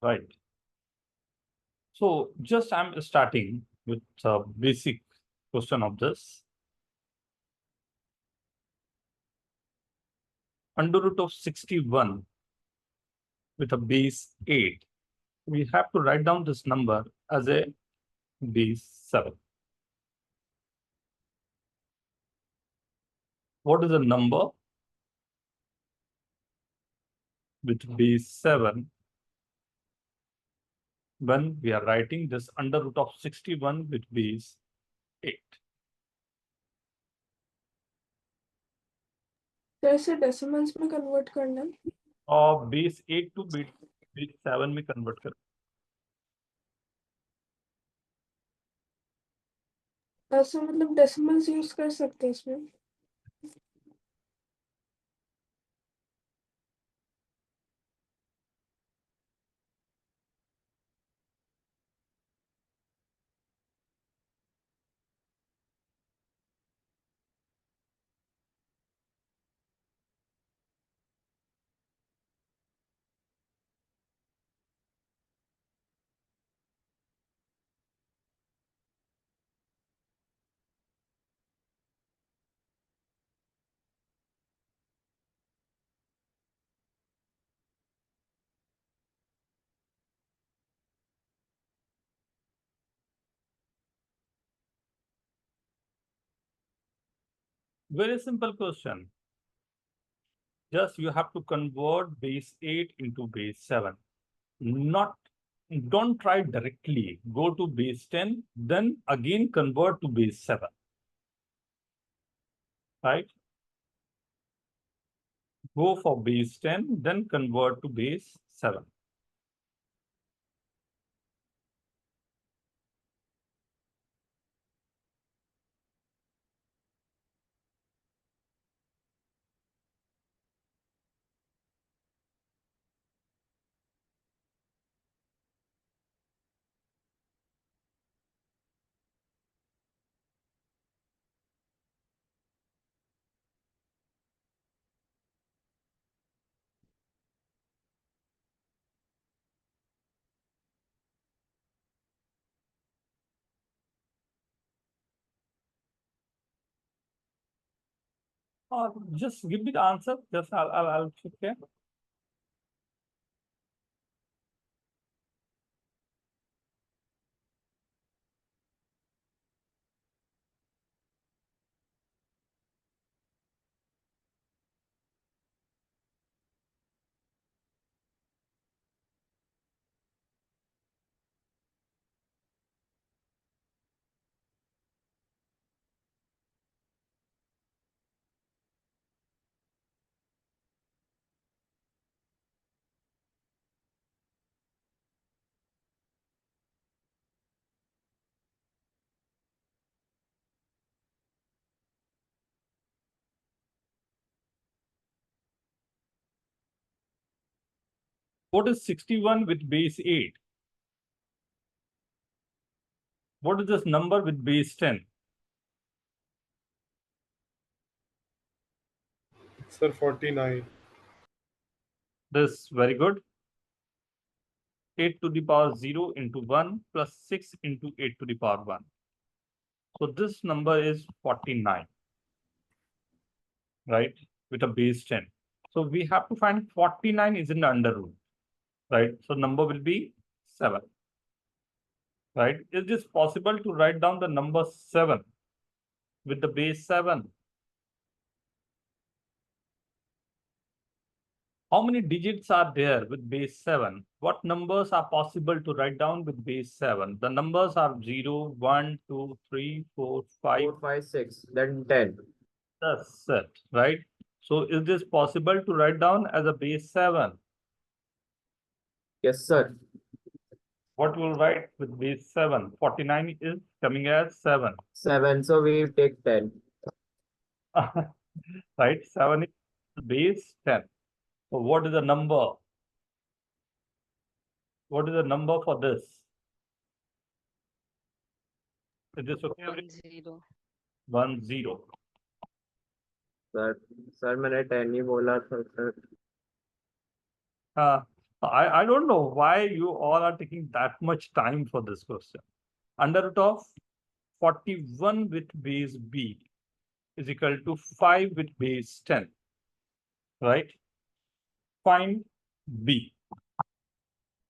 right? So just I'm starting with a basic question of this. Under root of 61 with a base 8. We have to write down this number as a base 7. What is the number with base 7 when we are writing this under root of 61 with base 8? तो ऐसे decimals में convert करना है और base 8 to base 7 में convert कर ऐसे मतलब डेसिमल्स यूज कर सकते हैं इसमें Very simple question. Just you have to convert base 8 into base 7. Don't try directly. Go to base 10, then again convert to base 7. Right? Go for base 10, then convert to base 7. Or just give me the answer. Just I'll check here. What is 61 with base 8? What is this number with base 10? Sir, 49. This very good. 8 to the power 0 into 1 plus 6 into 8 to the power 1. So this number is 49, right? With a base 10. So we have to find 49 is in the under root, right? So number will be 7, right? Is this possible to write down the number 7 with the base 7? How many digits are there with base 7? What numbers are possible to write down with base 7? The numbers are 0, 1, 2, 3, 4, 5. 4, 5, 6, then 10. That's it, right? So is this possible to write down as a base 7? Yes, sir. What will write with base 7? 49 is coming as 7. 7, so we take 10. Right? 7 is base 10. So what is the number? What is the number for this? Is this okay? 10. 10. Sir मैंने 10 ही बोला था sir. हाँ, I don't know why you all are taking that much time for this question. Under root of 41 with base b is equal to 5 with base 10, right? Find b,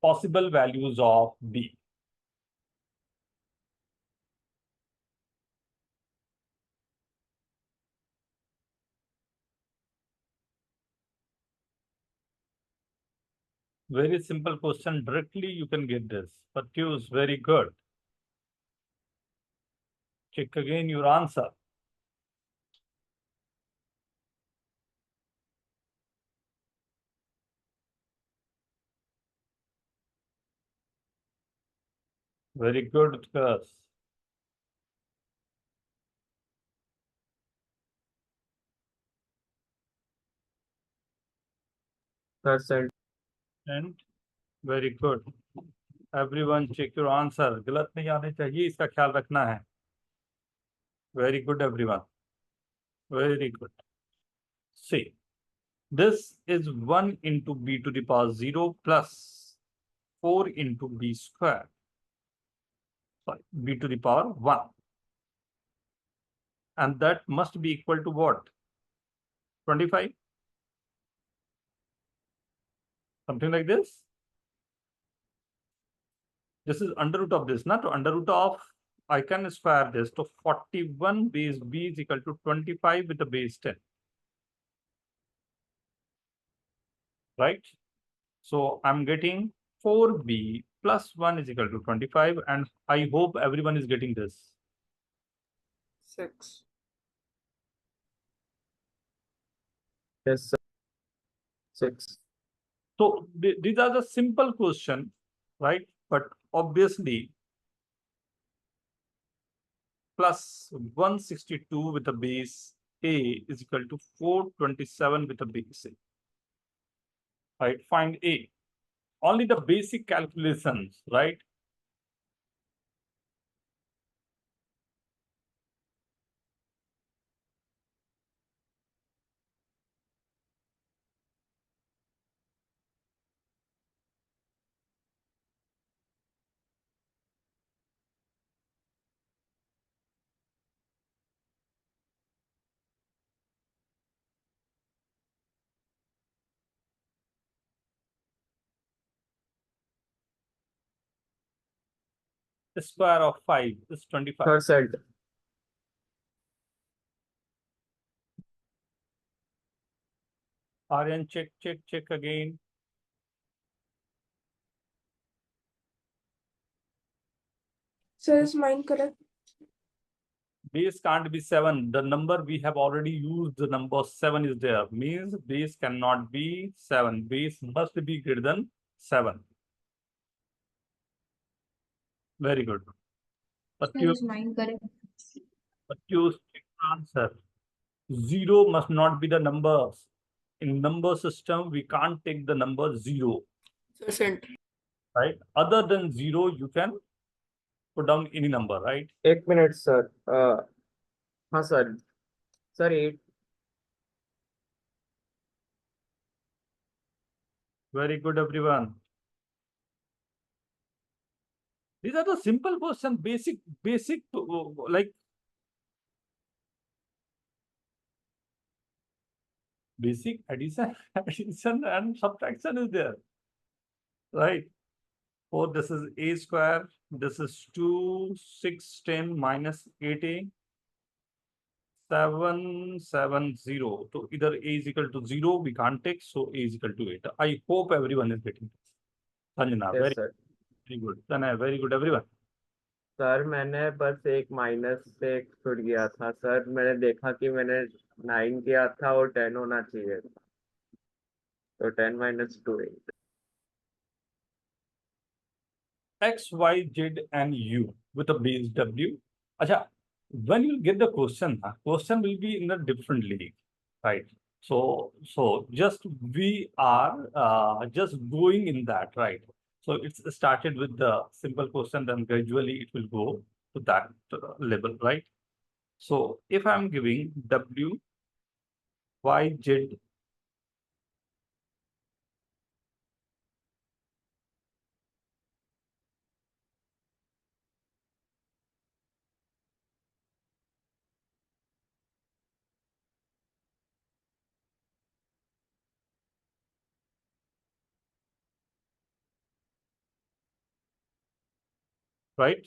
possible values of b. Very simple question, directly you can get this. But use very good. Check again your answer. Very good, Utkarsh. Percent. And very good. Everyone check your answer. गलत नहीं आने चाहिए, इसका ख्याल रखना है. Very good, everyone. Very good. See, this is 1 into b to the power 0 plus 4 into b square. Sorry, b to the power 1. And that must be equal to what? 25? Something like this. This is under root of this, not under root of, I can square this to 41 base b is equal to 25 with the base 10. Right? So I'm getting 4b plus 1 is equal to 25, and I hope everyone is getting this. 6. Yes, sir. 6. So these are the simple question, right? But obviously, plus 162 with a base a is equal to 427 with a base a. Right? Find a. Only the basic calculations, right? The square of 5 is 25. Percent. Aryan, check again. Sir, is mine correct? Base can't be 7. The number we have already used, the number 7 is there. Means base cannot be 7. Base must be greater than 7. Very good. But Sir, you is mine correct? answer. 0 must not be the numbers. In number system, we can't take the number 0. Percent. Right? Other than 0, you can put down any number, right? 1 minute, sir. हाँ sir. Sir, 8. Very good, everyone. These are the simple question, basic, like basic addition, addition and subtraction is there, right? Oh, this is a square. This is 2, 6, 10 minus 8a. 770. So either a is equal to 0, we can't take, so a is equal to 8. I hope everyone is getting this. Sanjana, Yes, sir. very good. Tanay, very good, everyone. Sir मैंने बस एक minus से एक छूट गया था sir. मैंने देखा कि मैंने 9 किया था और 10 होना चाहिए, तो 10 minus 2 8. X, Y, Z, and U with a base W. Acha, when you get the question, question will be in a different league, right? So just we are just going in that, right? So it's started with the simple question, then gradually it will go to that level, right? So if I'm giving W, Y, Z, right?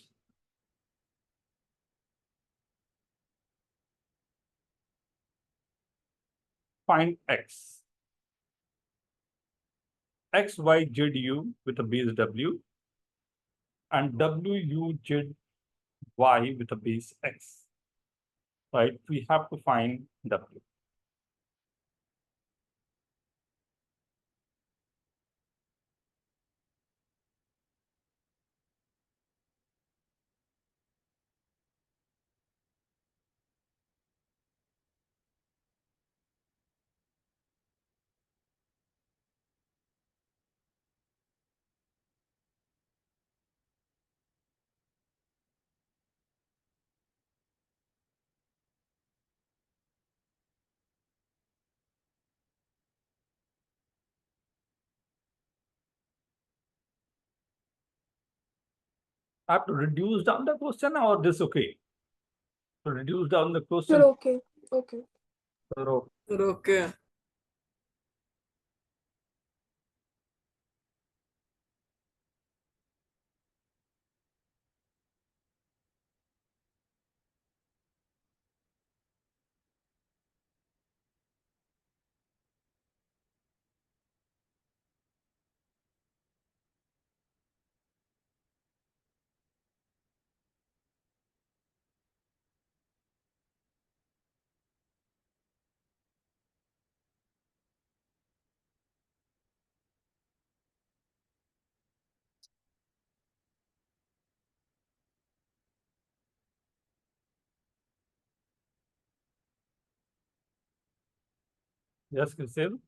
Find x. X, y, z, u with a base w, and w, u, z, y with a base x, right? We have to find w. I have to reduce down the question, or this okay? To reduce down the question. Sir, okay. Okay. Sir, Okay. Yes, Krisil?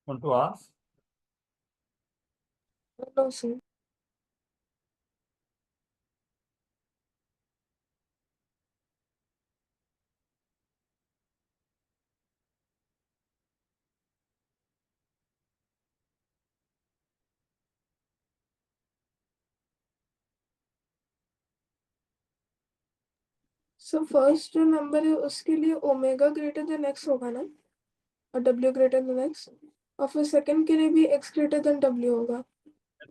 Want to ask? No, sir. So first जो number है उसके लिए omega greater than x होगा ना, और w greater than x, और फिर second के लिए भी x greater than w होगा.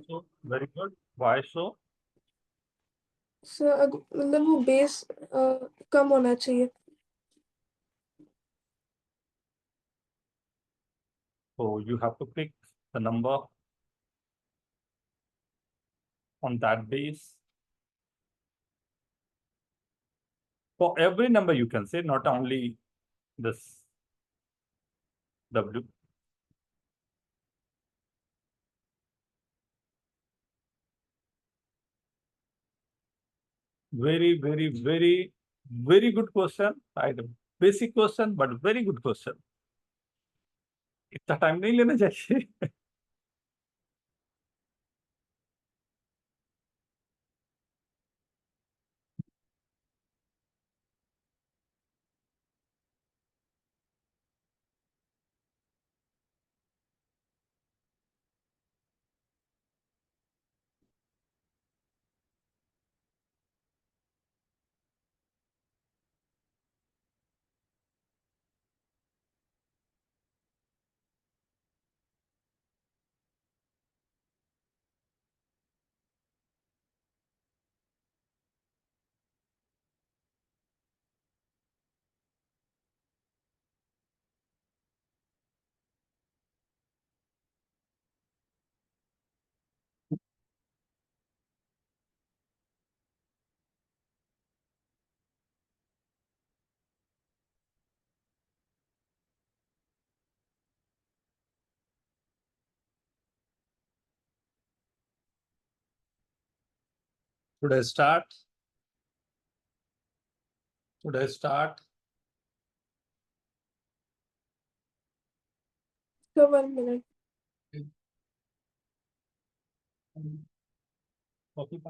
So, very good. Why so? So मतलब वो base कम होना चाहिए. So you have to pick the number on that base. For every number you can say, not only this w. Very, very, very, very good question. Right? Basic question, but very good question. इतना time नहीं लेना चाहिए. Should I start? Should I start? So 1 minute. Copy.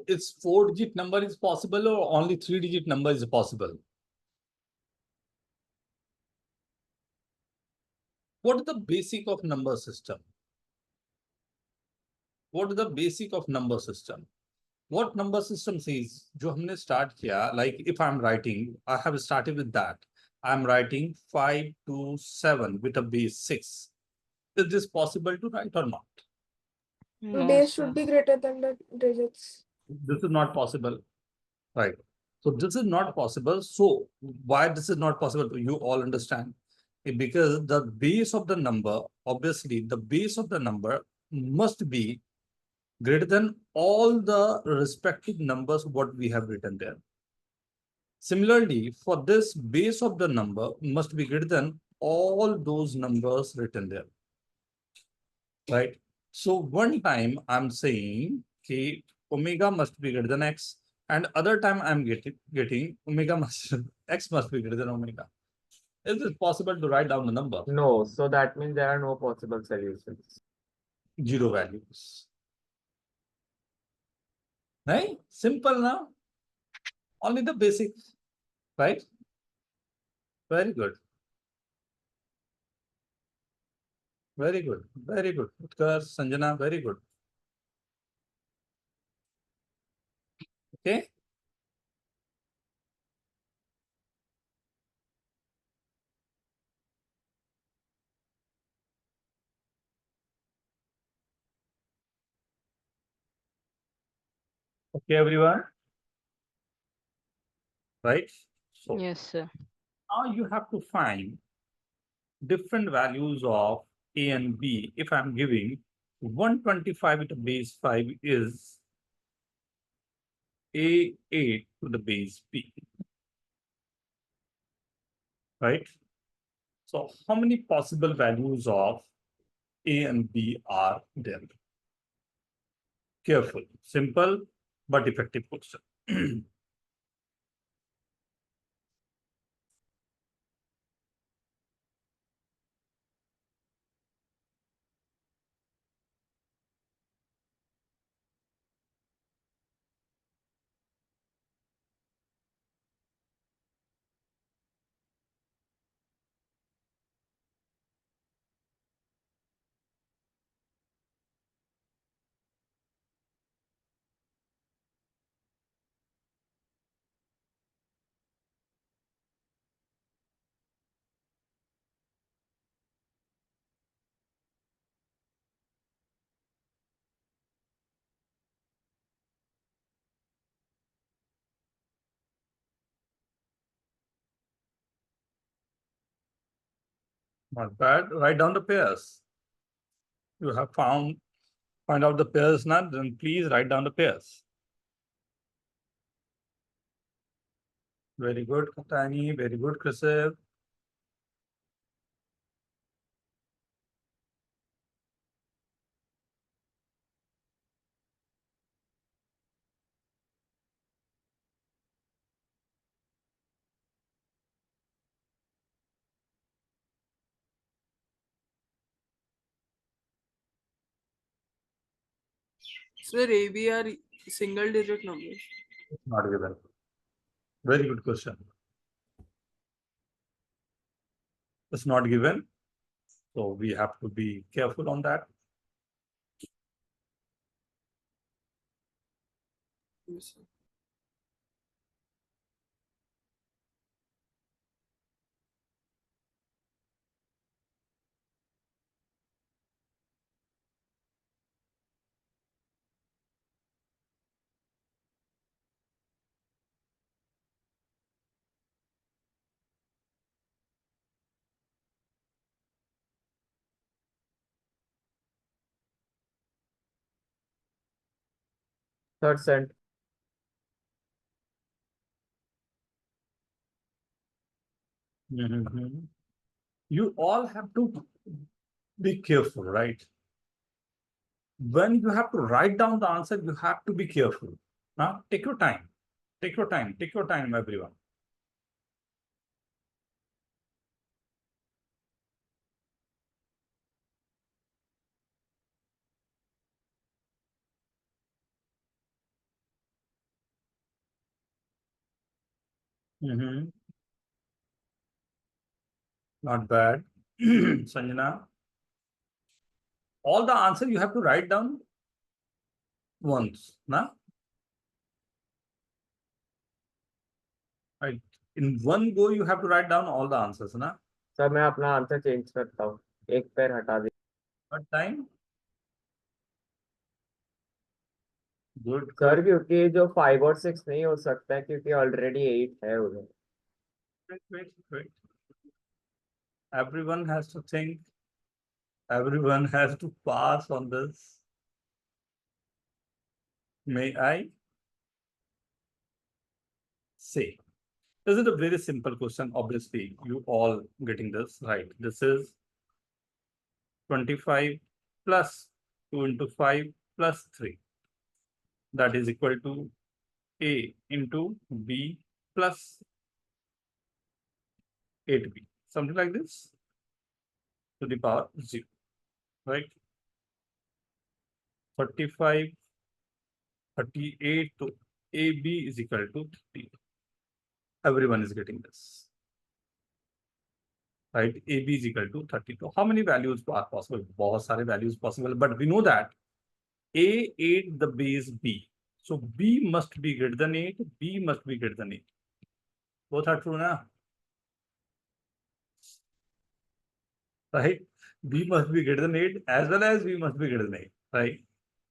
It's 4-digit number is possible or only 3-digit number is possible? What is the basic of number system? What is the basic of number system? What number system says, जो हमने start किया, like if I'm writing, I have started with that. I'm writing 5 to 7 with a base 6. Is this possible to write or not? No, Base sir. should be greater than the digits. This is not possible, right? So this is not possible. So why this is not possible? You all understand. Because the base of the number, obviously the base of the number must be greater than all the respective numbers what we have written there. Similarly, for this base of the number must be greater than all those numbers written there, right? So one time I'm saying, okay, omega must be greater than x, and other time I'm getting omega must x must be greater than omega. Is it possible to write down the number? No, so that means there are no possible solutions. Zero values. Right? Simple now. Only the basics, right? Very good. Very good. Very good. Utkarsh, Sanjana, very good. Okay. Okay, everyone. Right? So Yes, sir. now you have to find different values of A and B. If I'm giving 125 to the base 5 is A8 to the base B. Right? So how many possible values of A and B are there? Careful, simple, but effective question. Not bad. Write down the pairs. You have find out the pairs now, then please write down the pairs. Very good, Katani. Very good, Krisev. Sir, AB are single digit numbers. Not given. Very good question. It's not given. So we have to be careful on that. Yes, sir. Third cent. You all have to be careful, right? When you have to write down the answer, you have to be careful. Now, take your time. Take your time. Take your time, everyone. Not bad. Sanjana. All the answer you have to write down once, na? Right. In one go, you have to write down all the answers, na? Sir मैं अपना answer change करता हूँ, एक पैर हटा दीजिए। What time? Good. Sir क्योंकि जो 5 और 6 नहीं हो सकता है क्योंकि ऑलरेडी 8 है उधर। Wait. Everyone has to think. Everyone has to pass on this. May I say? This is a very simple question. Obviously, you all getting this right. This is 25 plus 2 into 5 plus 3. That is equal to A into B plus 8B. Something like this to the power 0. Right? 35, 38 to AB is equal to 30. Everyone is getting this. Right? AB is equal to 30. So how many values are possible? बहुत सारे values possible, but we know that A 8 the base B. So B must be greater than 8, B must be greater than 8. Both are true, na? Right? B must be greater than 8 as well as B must be greater than 8, right?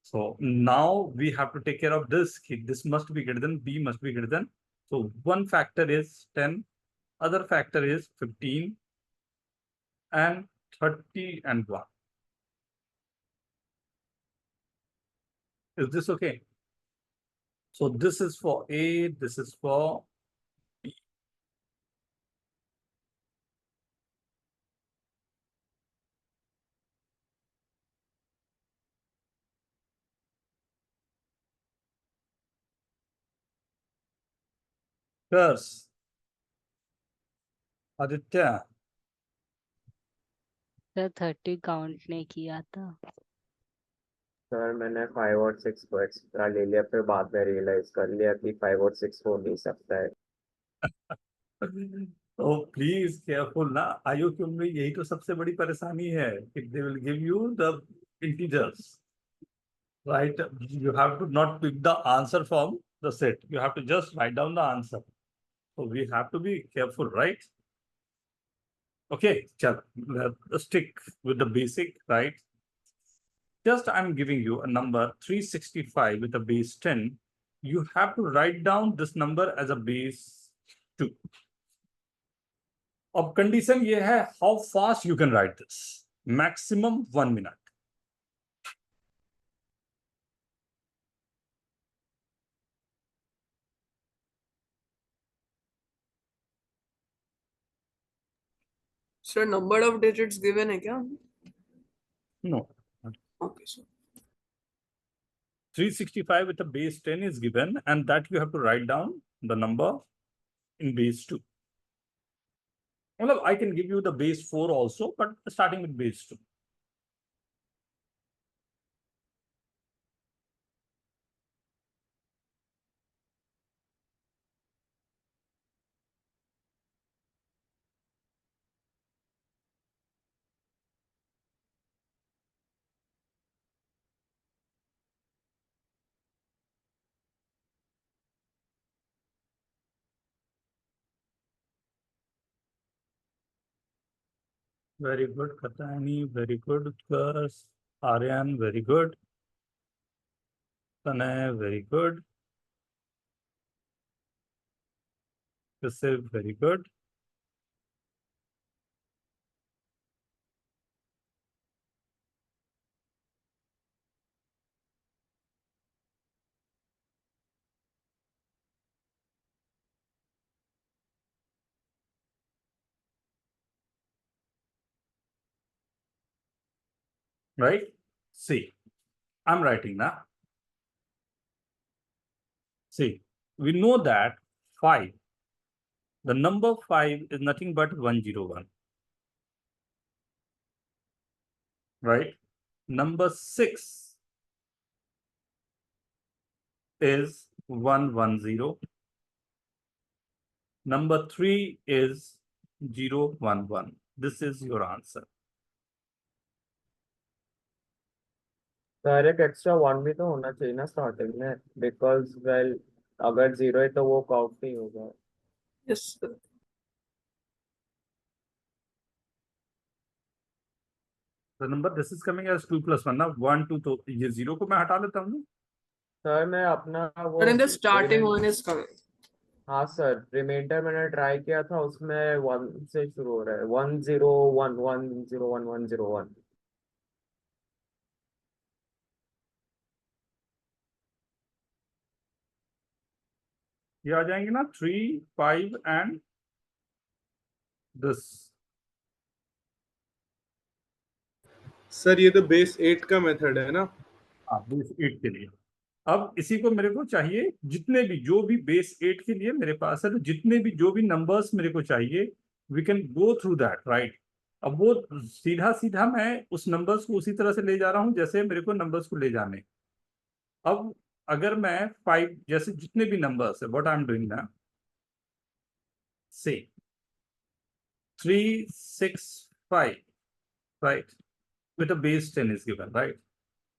So now we have to take care of this. This must be greater than, B must be greater than. So one factor is 10, other factor is 15 and 30 and 1. Is this okay? So this is for A, this is for B. Curse. Aditya. Sir 30 count नहीं किया था। Sir मैंने 5 और 6 को extra ले लिया, फिर बाद में रियलाइज कर लिया कि 5 और 6 हो नहीं सकता है। Oh, please careful ना, IOQ में यही तो सबसे बड़ी परेशानी है कि they will give you the integers, right? You have to not pick the answer from the set. You have to just write down the answer. So we have to be careful, right? Okay, let's stick with the basic, right? Just I'm giving you a number 365 with a base 10. You have to write down this number as a base 2. अब condition ये है, how fast you can write this, maximum 1 minute. Sir, number of digits given है क्या? No. Okay, sir. 365 with a base 10 is given, and that you have to write down the number in base 2. Well, I can give you the base 4 also, but starting with base 2. Very good, Katani. Very good, Utkarsh. Aryan, very good. Tanay, very good. Yusuf, very good. Right? See, I'm writing now. See, we know that 5, the number 5 is nothing but 101. Right? Number 6 is 110. Number 3 is 0, 1, 1. This is your answer. Sir एक extra 1 भी तो होना चाहिए ना starting में, because well अगर 0 है तो वो काउंट नहीं होगा. Yes, sir. The number this is coming as 2 plus 1 ना 1 2 तो ये 0 को मैं हटा लेता हूँ. सर मैं अपना वो But in the starting one is coming. हाँ सर, रिमाइंडर मैंने ट्राई किया था, उसमें 1 से शुरू हो रहा है. 1 0 1 1 0 1 1 0 1. ये आ जाएंगे ना 3 5 and this. सर ये तो बेस 8 का मेथड है ना. हाँ बेस 8 के लिए. अब इसी को मेरे को चाहिए जितने भी जो भी बेस 8 के लिए मेरे पास है, तो जितने भी जो भी नंबर्स मेरे को चाहिए we can go through that, right. अब वो सीधा सीधा मैं उस नंबर्स को उसी तरह से ले जा रहा हूँ जैसे मेरे को नंबर्स को ले जाने. अब अगर मैं 5 जैसे जितने भी नंबर्स है व्हाट आई एम डूइंग ना, से 3 6 5, right, with a base 10 is given, right.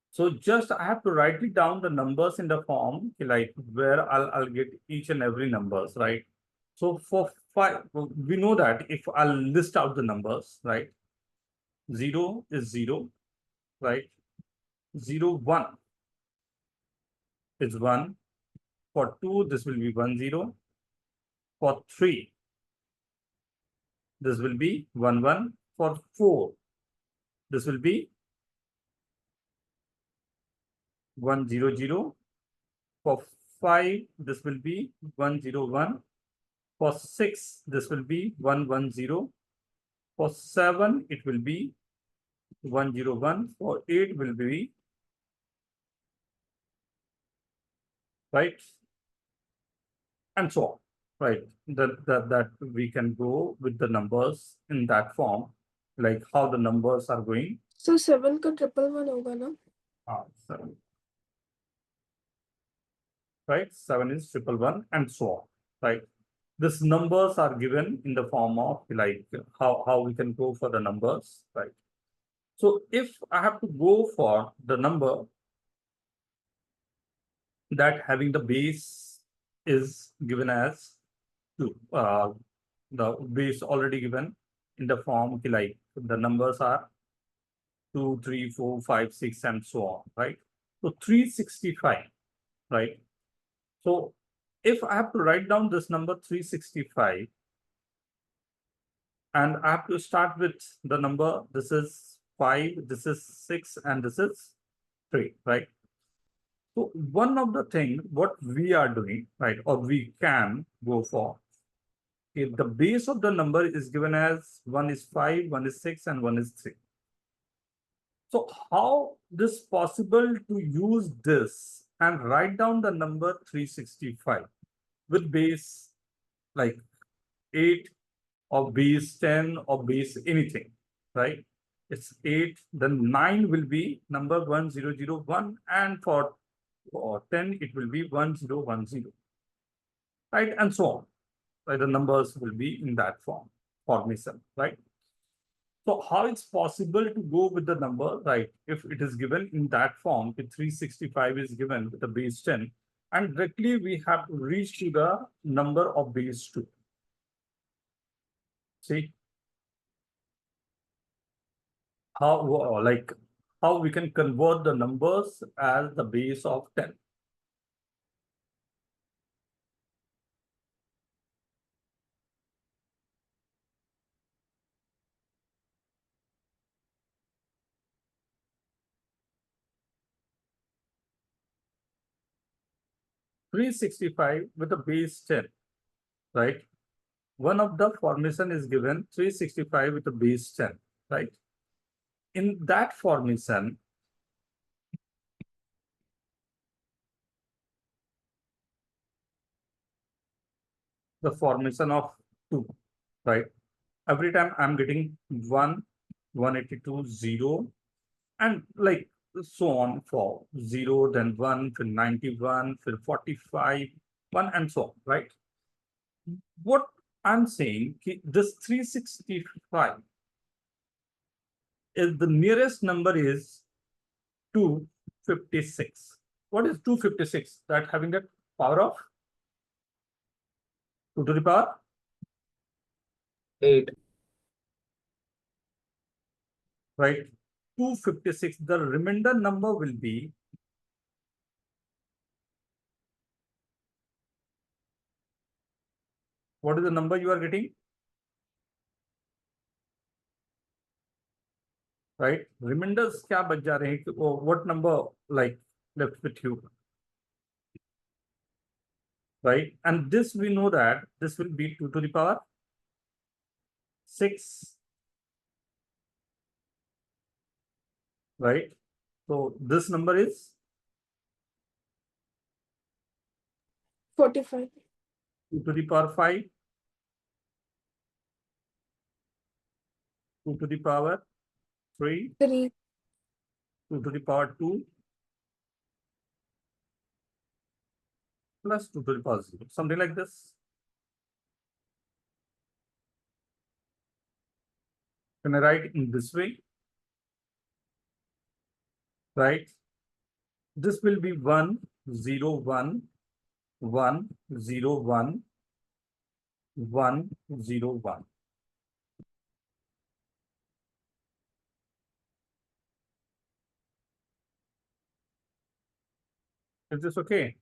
So just I have to write it down the numbers in the form like where I'll get each and every numbers, right. So for 5 we know that if I'll list out the numbers, right, 0 is 0, right, 0 1 is 1, for 2 this will be 1 0, for 3 this will be 1 1, for 4 this will be 1 0 0, for 5 this will be 1 0 1, for 6 this will be 1 1 0, for 7 it will be 1 0 1, for 8 will be, right, and so on, right. That we can go with the numbers in that form, like how the numbers are going. So 7 का 111 होगा ना? 7, right, 7 is 111 and so on, right. These numbers are given in the form of like how we can go for the numbers, right. So if I have to go for the number that having the base is given as 2, the base already given in the form like the numbers are 2 3 4 5 6 and so on, right. So 365, right. So if I have to write down this number 365 and I have to start with the number, this is 5, this is 6 and this is 3, right. So one of the thing what we are doing, right, or we can go for, if the base of the number is given as 1 is 5, 1 is 6 and 1 is 3. So how this possible to use this and write down the number 365 with base like 8 or base 10 or base anything, right. It's 8, then 9 will be number 1001 and for 10 it will be 1010, right, and so on, right. The numbers will be in that formation, right. So how it's possible to go with the number, right, if it is given in that form, if 365 is given with the base 10 and directly we have to reach to the number of base 2. See how like how we can convert the numbers as the base of 10. (365) with the base 10, right? One of the formation is given 365 with the base 10, right? In that formation, the formation of 2, right? Every time I'm getting 1, 182, 0, and like so on for 0, then 1, then 91, then 45, 1, and so on, right? What I'm saying this 365 is the nearest number is 256. What is 256? That having the power of 2 to the power 8. right? 256. The remainder number will be what is the number you are getting? Right? Remainders क्या बच जा रहे हैं? What number like left with you? Right? And this we know that this will be 2 to the power 6. Right? So this number is 45. 2 to the power 5. 2 to the power 3. 3. 2 to the power 2. Plus 2 to the power 0. Something like this. Can I write in this way? Right? This will be 1, 0, 1, 1, 0, 1, 1, 0, 1. Is this okay?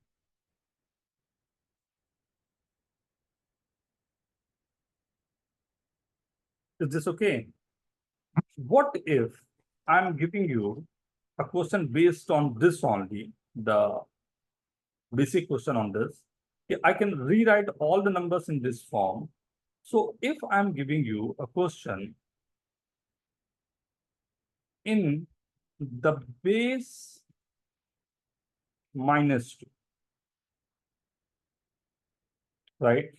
Is this okay? What if I'm giving you a question based on this only, the basic question on this? I can rewrite all the numbers in this form. So if I'm giving you a question in the base -2, right,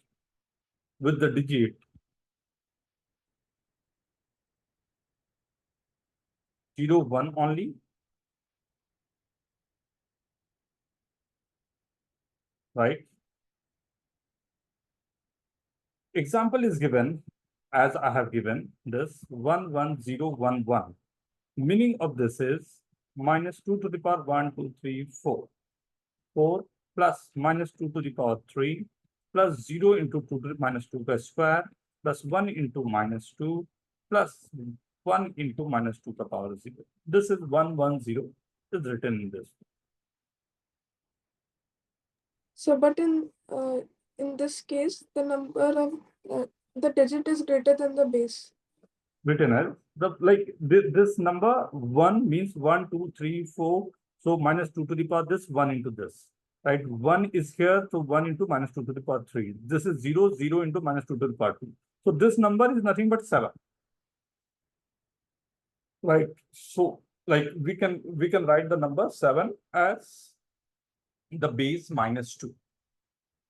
with the digit 0, 1 only, right? Example is given as I have given this 1, 1, 0, 1, 1. Meaning of this is -2 to the power 1, 2, 3, 4. 4 plus -2 to the power 3 plus 0 into 2 to the -2 square plus 1 into -2 plus 1 into -2 to the power 0. This is 110 is written in this. So, but in this case, the number of the digit is greater than the base. Written as this number 1 means 1, 2, 3, 4. So -2 to the power this 1 into this. Right, 1 is here, so 1 into -2 to the power 3. This is 0, 0 into -2 to the power 2. So this number is nothing but 7. Right, so like we can write the number 7 as the base -2.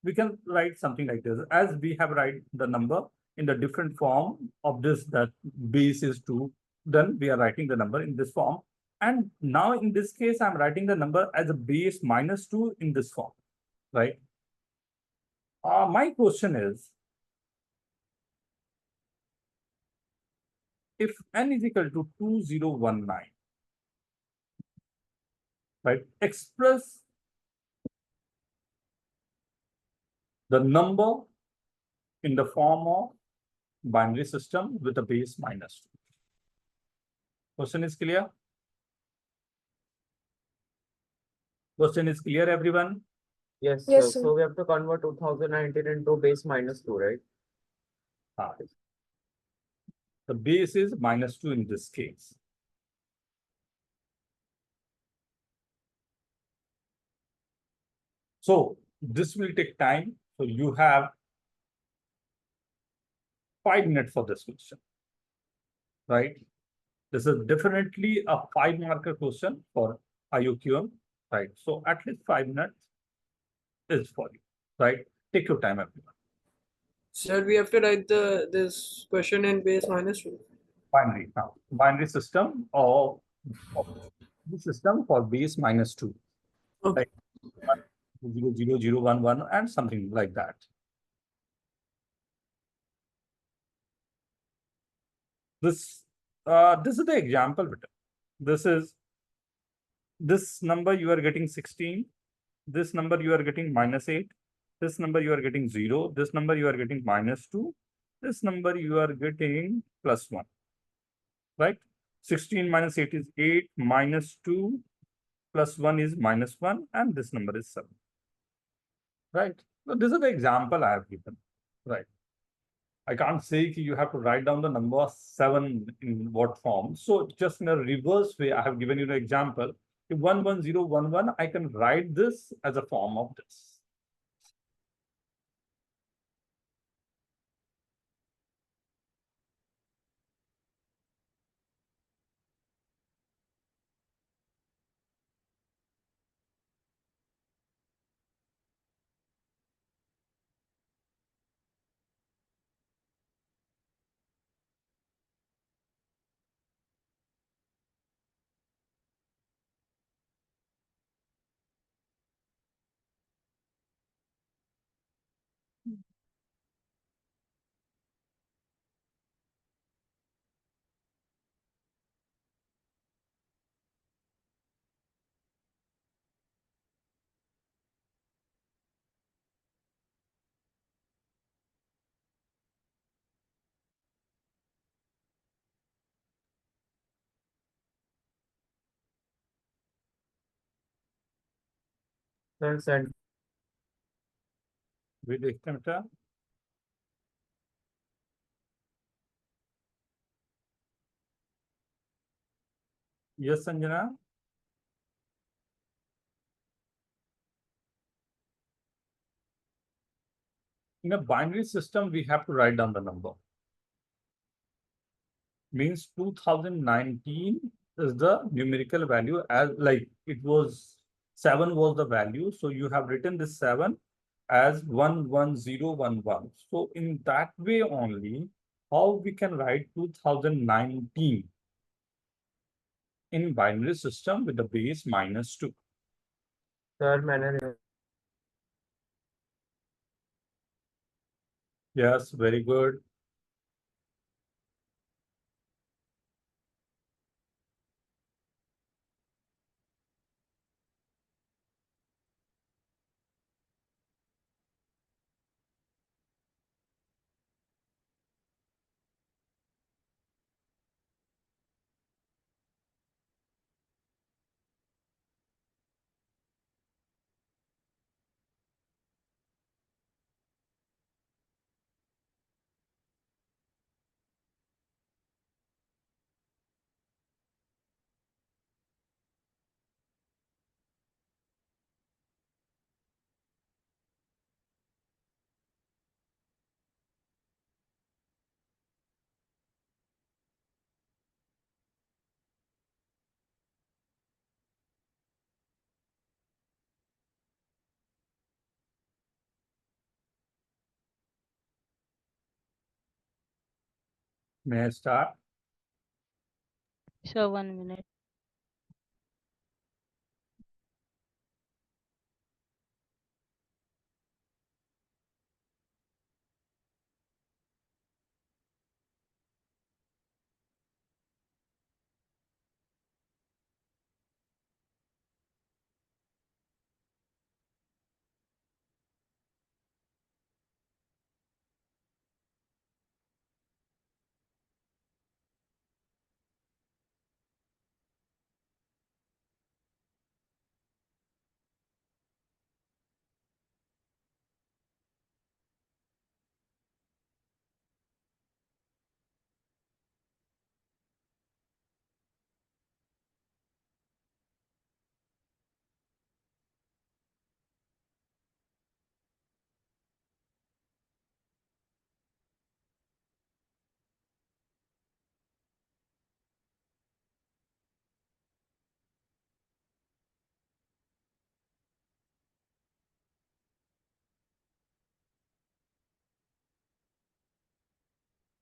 We can write something like this, as we have write the number in the different form of this, that base is 2, then we are writing the number in this form. And now in this case, I'm writing the number as a base -2 in this form, right? My question is, if n is equal to 2019, right, express the number in the form of binary system with a base -2. Question is clear? Question is clear, everyone? Yes, Yes, sir. sir. So we have to convert 2019 into base -2, right? The base is -2 in this case. So this will take time. So you have 5 minutes for this question, right? This is definitely a 5-marker question for IUQM, right? So at least 5 minutes is for you, right? Take your time, everyone. Sir, we have to write this question in base -2. Binary now, binary system or the system for base -2, Okay. like 0, 0, 0, 1, 1, and something like that. this is the example. This number you are getting 16. This number you are getting -8. This number you are getting 0. This number you are getting -2. This number you are getting +1. Right? 16 minus 8 is 8, -2 plus 1 is -1, and this number is 7. Right? So this is the example I have given. Right? I can't say you have to write down the number 7 in what form. So just in a reverse way, I have given you an example. If 11011, I can write this as a form of this. Sir, send We देखते हैं बेटा. Yes, Sanjana. In a binary system, we have to write down the number. Means 2019 is the numerical value, as like it was 7 was the value. So you have written this 7 as 11011. So in that way only, how we can write 2019 in binary system with the base -2. sir, मैंने Yes, very good. May I start? Sure, 1 minute.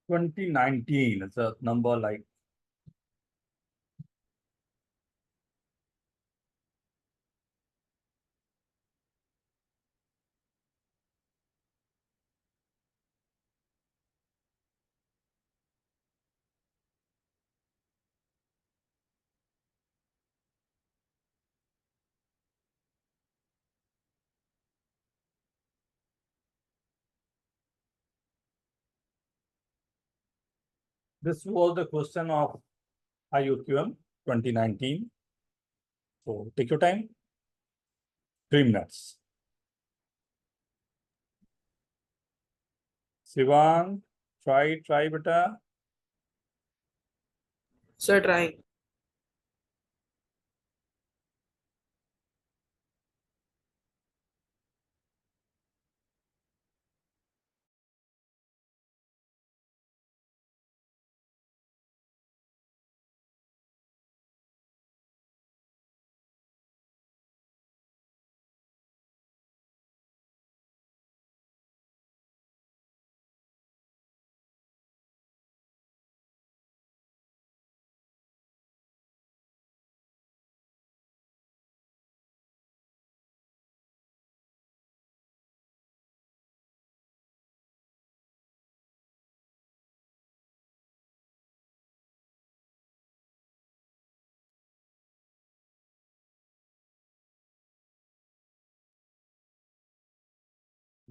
$2019 is a number like This was the question of IUQM 2019. So take your time. 3 minutes. Sivan, try beta. Sir, trying.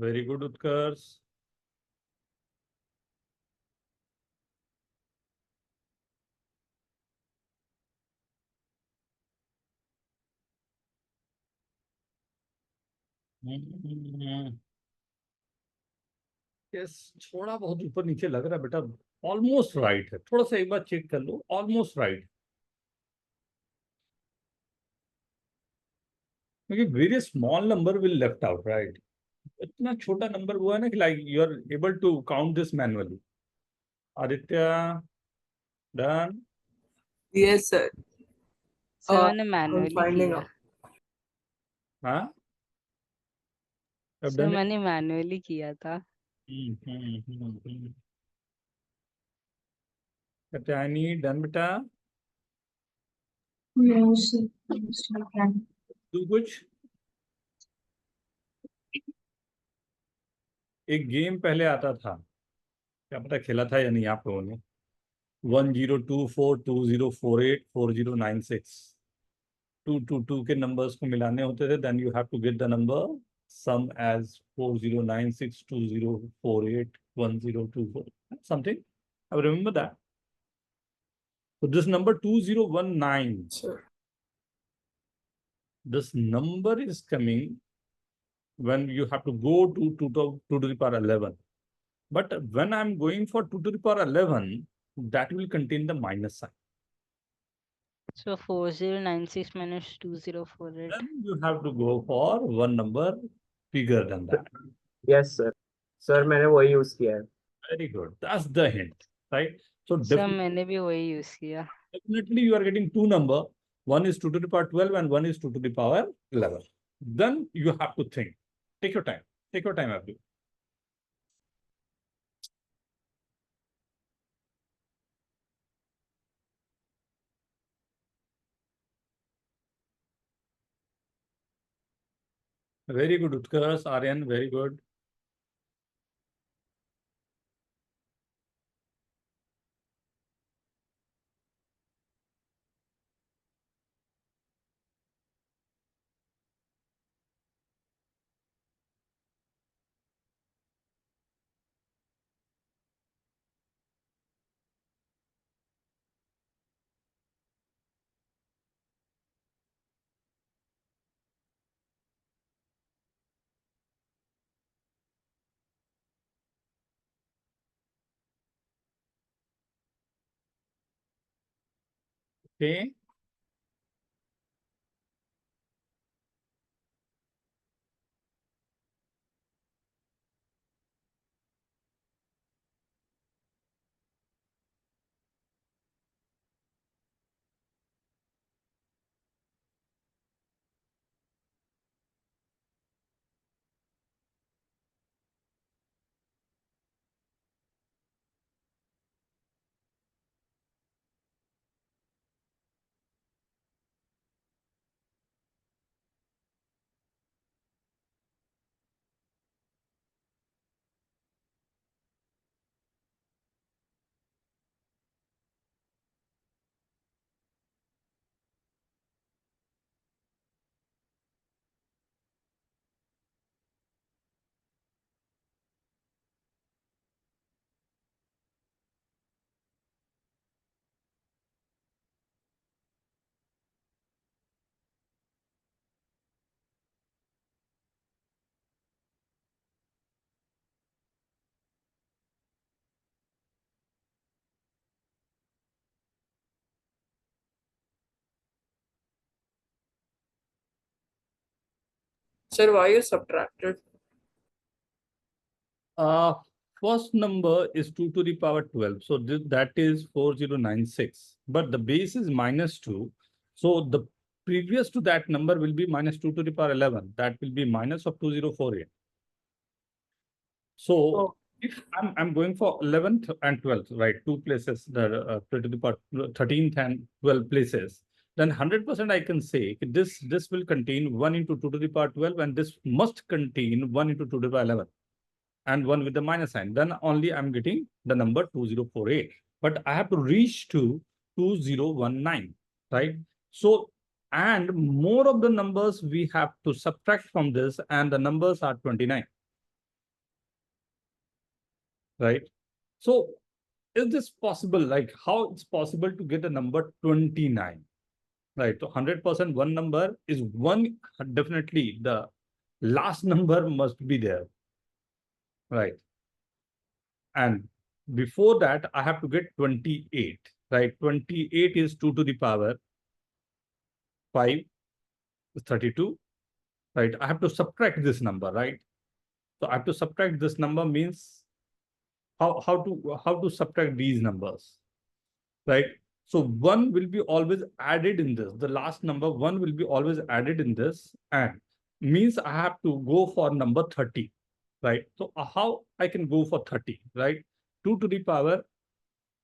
Very good, Utkarsh. Yes, थोड़ा बहुत ऊपर नीचे लग रहा है बेटा, almost right है, थोड़ा सा एक बार चेक कर लो, ऑलमोस्ट राइट, क्योंकि very small number will left out, right? इतना छोटा नंबर हुआ है ना कि like you are able to count this manually. Aditya, done? Yes, sir. Sir मैंने I'm मैनुअली finding किया. out. हाँ, अब सर डन? मैंने मैनुअली किया था. कत्यानी, डन बेटा? No, sir. I'm still planning. तू कुछ? एक गेम पहले आता था, क्या पता खेला था या नहीं आप लोगों ने? 102420484096. 222 के नंबर्स को मिलाने होते थे, then you have to get the number sum as 409620481024 something. I remember that. So this number 2019, Sir. this number is coming when you have to go to 2 to the power 11. But when I'm going for 2 to the power 11, that will contain the minus sign. So 4096 minus 2048. Then you have to go for one number bigger than that. Yes, sir. Sir, मैंने वही use किया है. Very good. That's the hint, right? So sir मैंने भी वही use किया. definitely you are getting two number. One is 2 to the power 12 and one is 2 to the power 11. Then you have to think. Take your time. Take your time, Abdul. Very good, Utkarsh, Aryan, very good. Okay. Sir, why you subtracted? First number is 2 to the power 12. So that is 4096. But the base is -2. So the previous to that number will be -2 to the power 11. That will be minus of 2048. So Oh. if I'm going for 11th and 12th, right? Two places, the to the power 13th and 12 places, then 100% I can say this will contain 1 into 2 to the power 12, and this must contain 1 into 2 to the power 11. And 1 with the minus sign, then only I'm getting the number 2048. But I have to reach to 2019, right? So, and more of the numbers we have to subtract from this, and the numbers are 29, right? So, is this possible? Like, how it's possible to get a number 29, right? So 100% one number is one, definitely the last number must be there, right? And before that, I have to get 28, right? 28 is 2 to the power 5 is 32, right? I have to subtract this number, right? So I have to subtract this number means how to subtract these numbers, right? So 1 will be always added in this. The last number 1 will be always added in this, and means I have to go for number 30, right? So how I can go for 30, right? 2 to the power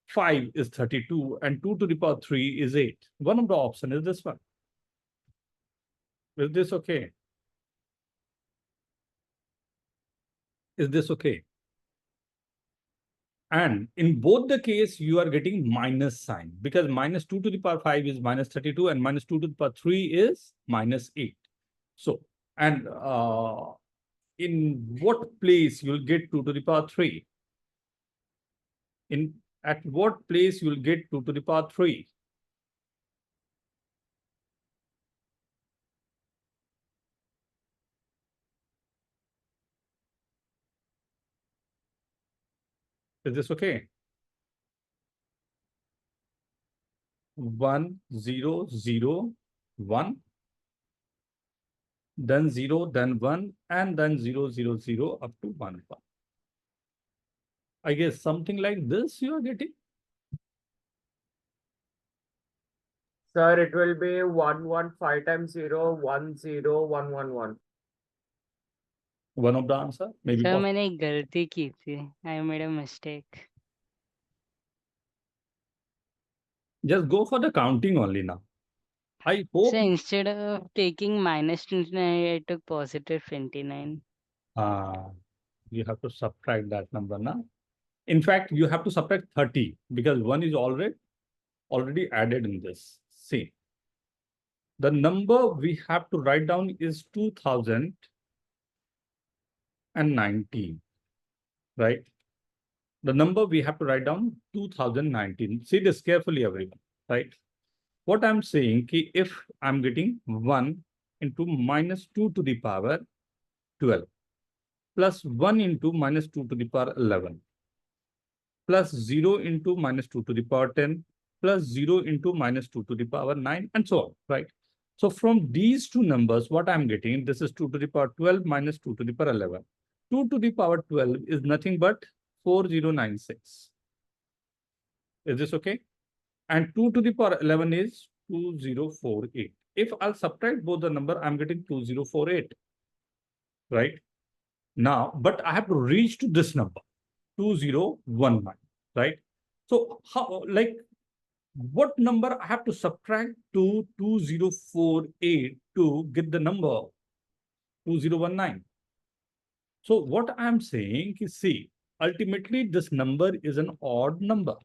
5 is 32 and 2 to the power 3 is 8. One of the option is this one. Is this okay? Is this okay? And in both the case, you are getting minus sign, because minus 2 to the power 5 is minus 32 and minus 2 to the power 3 is minus 8. So, and in what place you'll get 2 to the power 3? At what place you'll get 2 to the power 3? Is this okay? 1 0 0 1, then 0, then 1, and then 0 0 0 up to 1 1. I guess something like this you are getting. Sir, it will be 1 1 5 times 0 1 0 1 1 1. One of the answer, maybe. Sir मैंने एक गलती की थी. I made a mistake. Just go for the counting only now. I hope. So instead of taking minus 29, I took positive 29. You have to subtract that number now. In fact, you have to subtract 30 because 1 is already added in this. See, the number we have to write down is 2019, right? The number we have to write down 2019. See this carefully, everyone, right? What I'm saying ki if I'm getting 1 into minus 2 to the power 12 plus 1 into minus 2 to the power 11 plus 0 into minus 2 to the power 10 plus 0 into minus 2 to the power 9 and so on, right? So from these two numbers, what I'm getting, this is 2 to the power 12 minus 2 to the power 11. 2 to the power 12 is nothing but 4096. Is this okay? And 2 to the power 11 is 2048. If I'll subtract both the number, I'm getting 2048, right? Now, but I have to reach to this number, 2019, right? So how, like, what number I have to subtract to 2048 to get the number 2019? So what I'm saying is, see, ultimately this number is an odd number,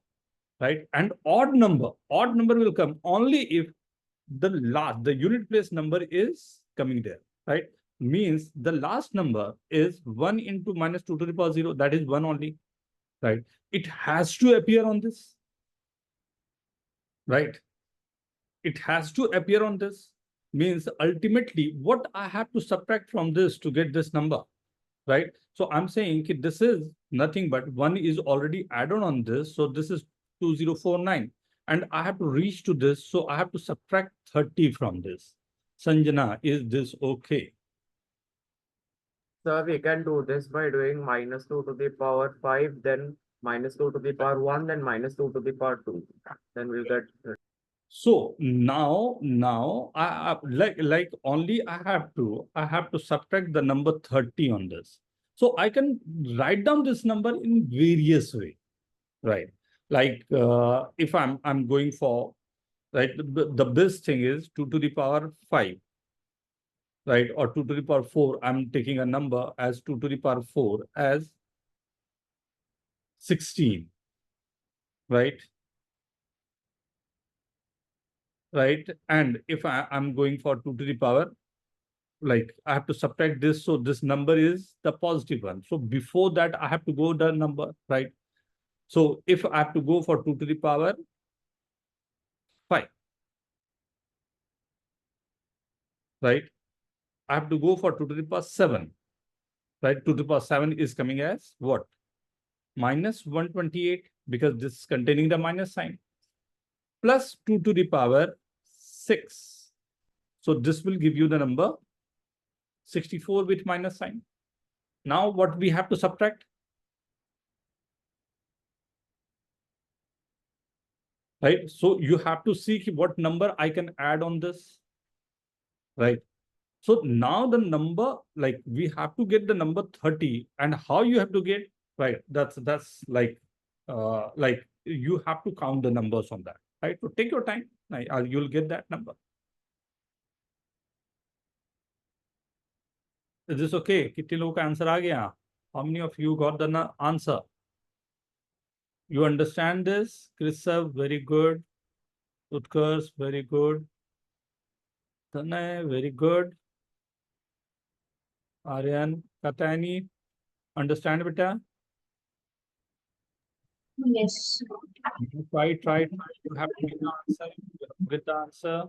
right? And odd number will come only if the unit place number is coming there, right? Means the last number is 1 into minus 2 to the power 0, that is 1 only, right? It has to appear on this, right? It has to appear on this. Means ultimately what I have to subtract from this to get this number, right? So I'm saying this is nothing but 1 is already added on this. So this is 2049. And I have to reach to this. So I have to subtract 30 from this. Sanjana, is this okay? Sir, we can do this by doing minus 2 to the power 5, then minus 2 to the power 1, then minus 2 to the power 2. Then we'll get So now I like only I have to subtract the number 30 on this. So I can write down this number in various way, right? Like if I'm going for, right, the best thing is 2 to the power 5, right, or 2 to the power 4. I'm taking a number as 2 to the power 4 as 16, right? Right. And if I'm going for 2 to the power, like I have to subtract this. So this number is the positive one. So before that, I have to go the number, right? So if I have to go for 2 to the power 5, right? I have to go for 2 to the power 7, right? 2 to the power 7 is coming as what? Minus 128, because this is containing the minus sign, plus 2 to the power 6. So this will give you the number 64 with minus sign. Now what we have to subtract? Right? So you have to see what number I can add on this, right? So now the number, like we have to get the number 30, and how you have to get, right? That's like you have to count the numbers on that, right? So take your time, right? You'll get that number. Is this okay? कितने लोगों का answer आ गया? How many of you got the answer? You understand this? Krisav, very good. Utkarsh, very good. Tanay, very good. Aryan, Katani, understand beta? Yes. Try. You have to get the answer. You have to get the answer.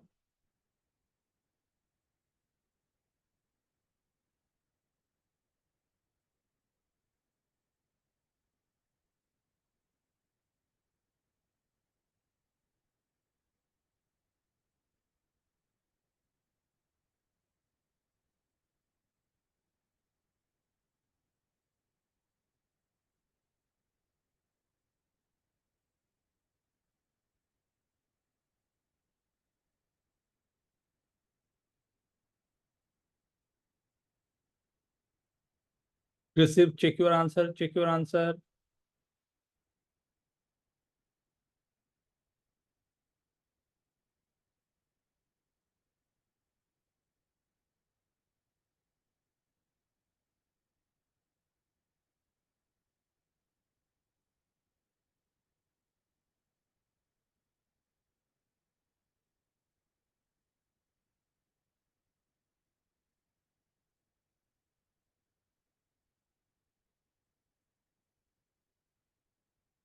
Receive, check your answer, check your answer.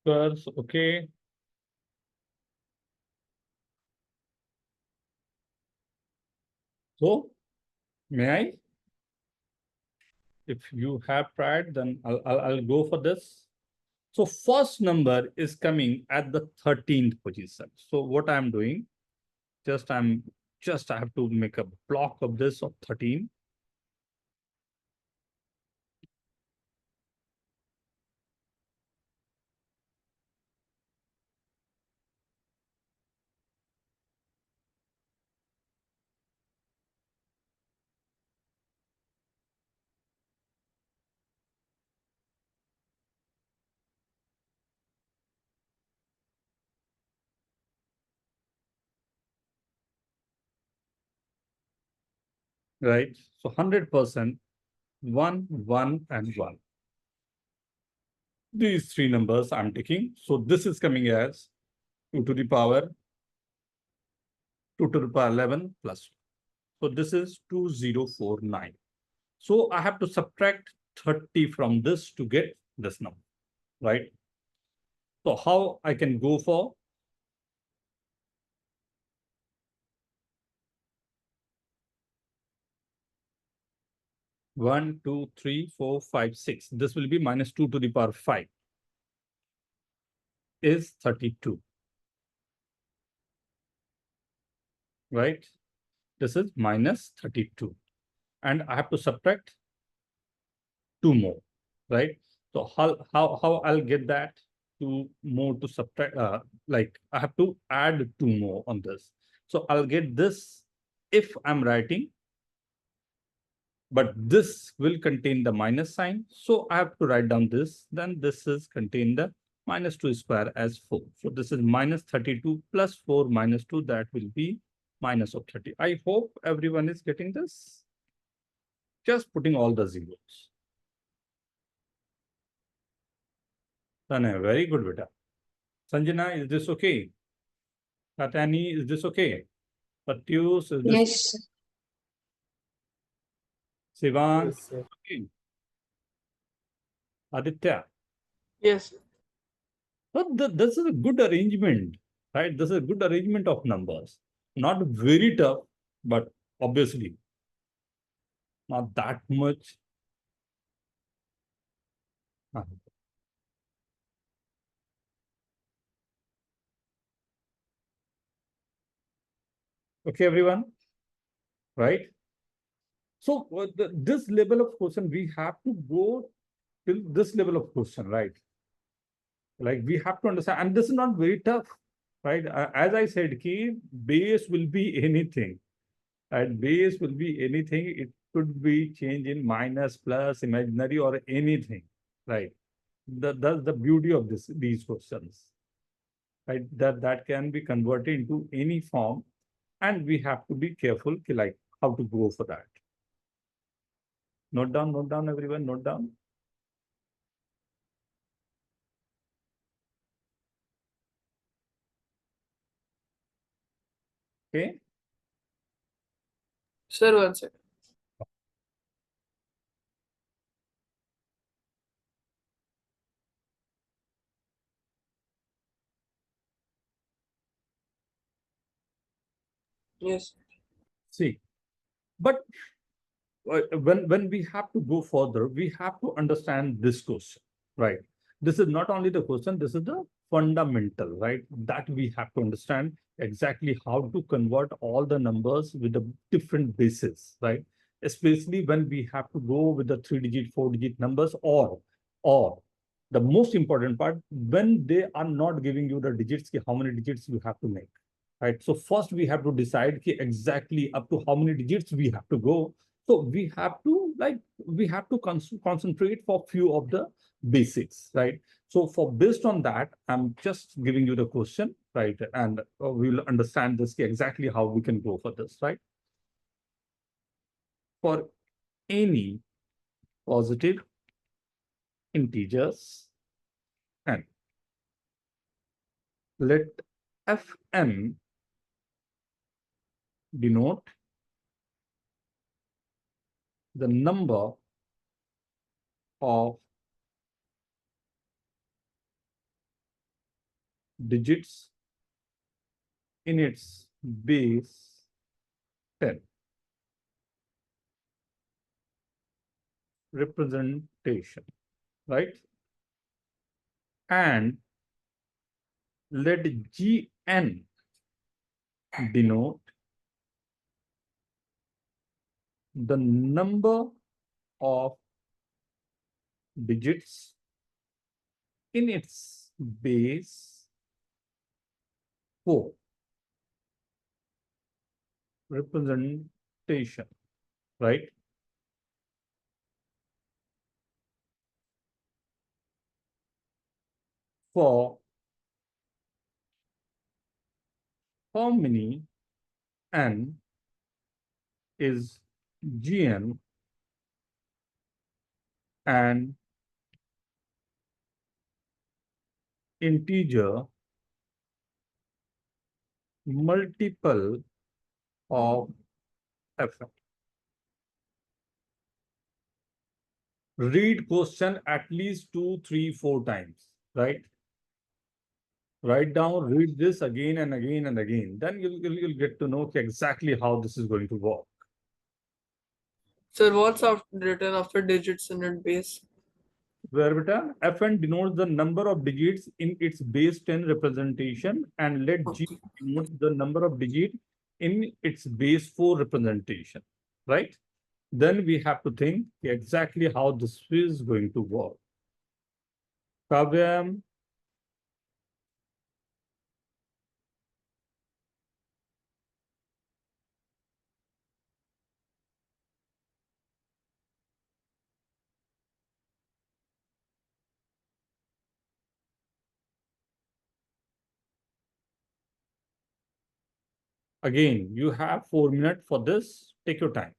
Curves, okay. So, may I? If you have tried, then I'll go for this. So first number is coming at the 13th position. So what I'm doing, I have to make a block of this of 13. Right? So 100%, 1, 1, and 1. These three numbers I'm taking. So this is coming as 2 to the power 2 to the power 11 plus 2. So this is 2049. So I have to subtract 30 from this to get this number, right? So how I can go for 1, 2, 3, 4, 5, 6. This will be minus 2 to the power 5 is 32. Right? This is minus 32. And I have to subtract 2 more, right? So how I'll get that 2 more to subtract, like I have to add 2 more on this. So I'll get this if I'm writing, but this will contain the minus sign. So I have to write down this, then this is contain the minus 2 square as 4. So this is minus 32 plus 4 minus 2, that will be minus of 30. I hope everyone is getting this. Just putting all the zeros. Tanay, very good, beta. Sanjana, is this okay? Tatani, is this okay? Patyus, is this Yes. Sivan? Yes, sir. Okay. Aditya. Yes. But this is a good arrangement, right? This is a good arrangement of numbers. Not very tough, but obviously not that much. Okay, everyone, right? So this level of question, we have to go till this level of question, right? Like we have to understand, and this is not very tough, right? As I said, key base will be anything, right? Base will be anything. It could be change in minus, plus, imaginary, or anything, right? That's the beauty of these questions, right? That can be converted into any form, and we have to be careful, like how to go for that. Note down, everyone, note down. Okay. Sir, one second. Yes. See, but when we have to go further, we have to understand this question, right? This is not only the question, this is the fundamental, right? That we have to understand exactly how to convert all the numbers with the different bases, right? Especially when we have to go with the 3-digit, 4-digit numbers, or the most important part, when they are not giving you the digits, how many digits you have to make, right? So first we have to decide exactly up to how many digits we have to go. So we have to concentrate for few of the basics, right? So for based on that, I'm just giving you the question, right? And we'll understand this exactly how we can go for this, right? For any positive integers n, let Fn denote the number of digits in its base 10 representation, right? And let Gn denote the number of digits in its base 4 representation, right? For how many n is Gn and integer multiple of Fn. Read question at least 2, 3, 4 times, right? Write down, read this again and again and again. Then you'll get to know exactly how this is going to work. Sir, what's written after digits in its base? Where beta, Fn denotes the number of digits in its base 10 representation, and let G denote the number of digits in its base 4 representation, right? then we have to think exactly how this is going to work. Kavyam, again, you have 4 minutes for this. Take your time.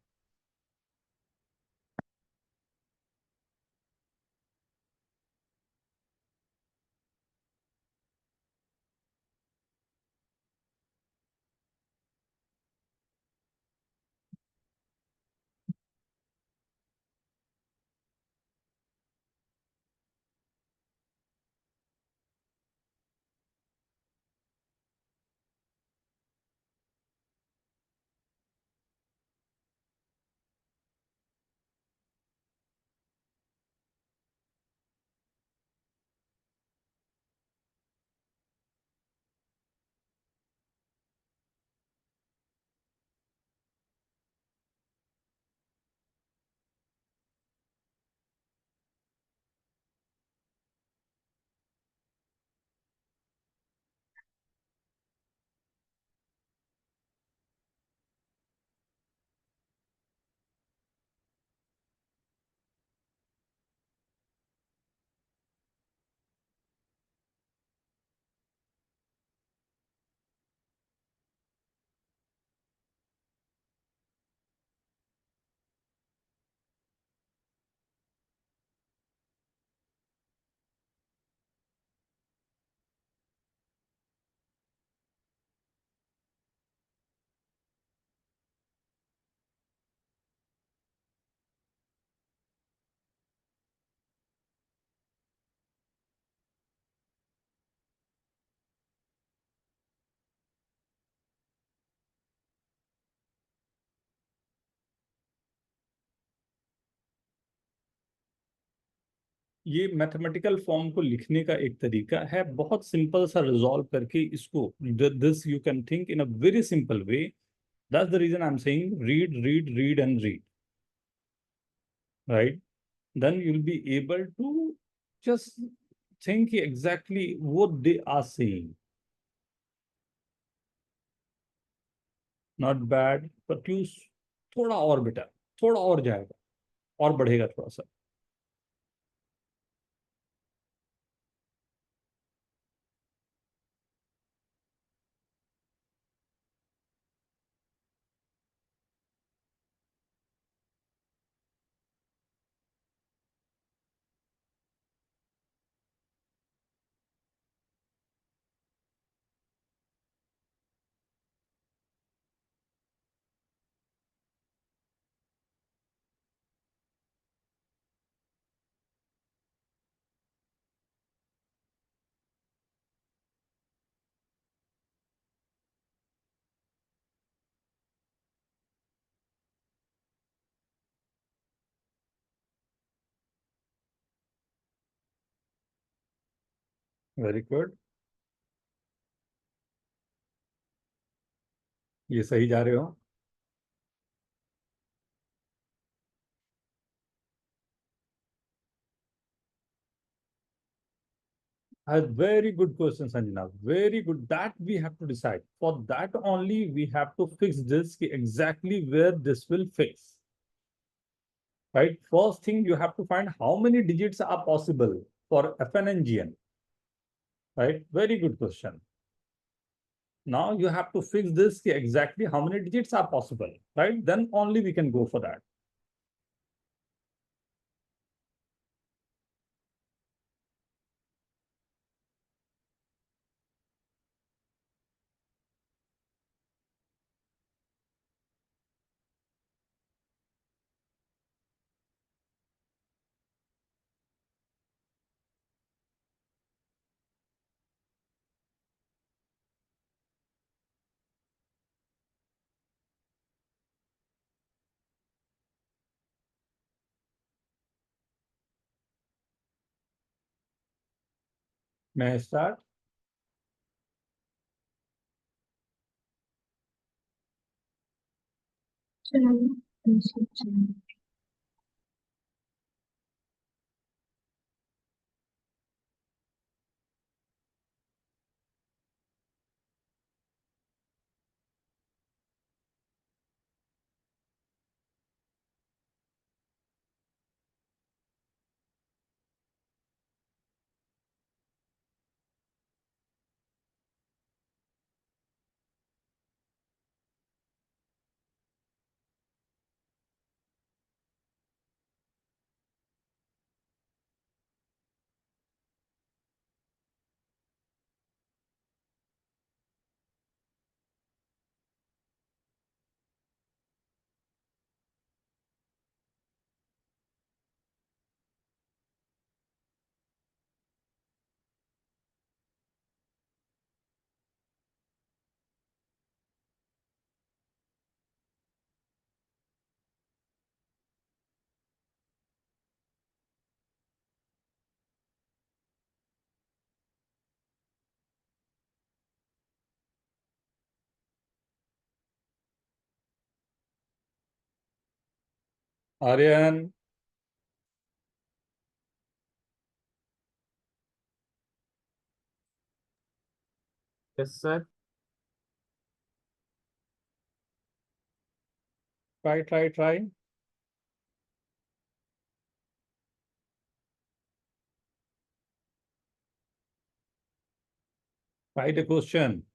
ये mathematical form को लिखने का एक तरीका है, बहुत simple सा resolve करके इसको, this you can think in a very simple way. That's the reason I am saying read read read and read, right? Then you'll be able to just think exactly what they are saying. Not bad, but you थोड़ा और better, थोड़ा और जाएगा और बढ़ेगा थोड़ा सा. Very good. ये सही जा रहे हो. A very good question, Sanjana. Very good. That we have to decide. For that only, we have to fix this exactly where this will fix. Right? First thing, you have to find how many digits are possible for Fn and Gn. Right? Very good question. Now you have to fix this exactly how many digits are possible. Right? Then only we can go for that. May I start? Chalo. Aryan, Yes, sir. try. Write a question.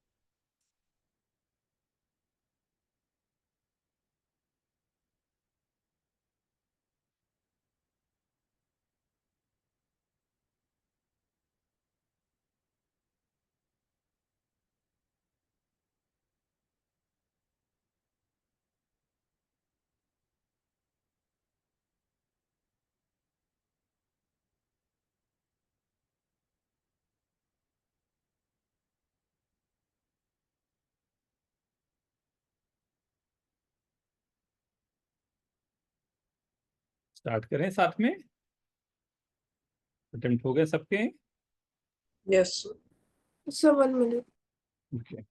Start करें साथ में। Attempt हो गए सबके? Yes, sir. Sir, 1 minute. Okay.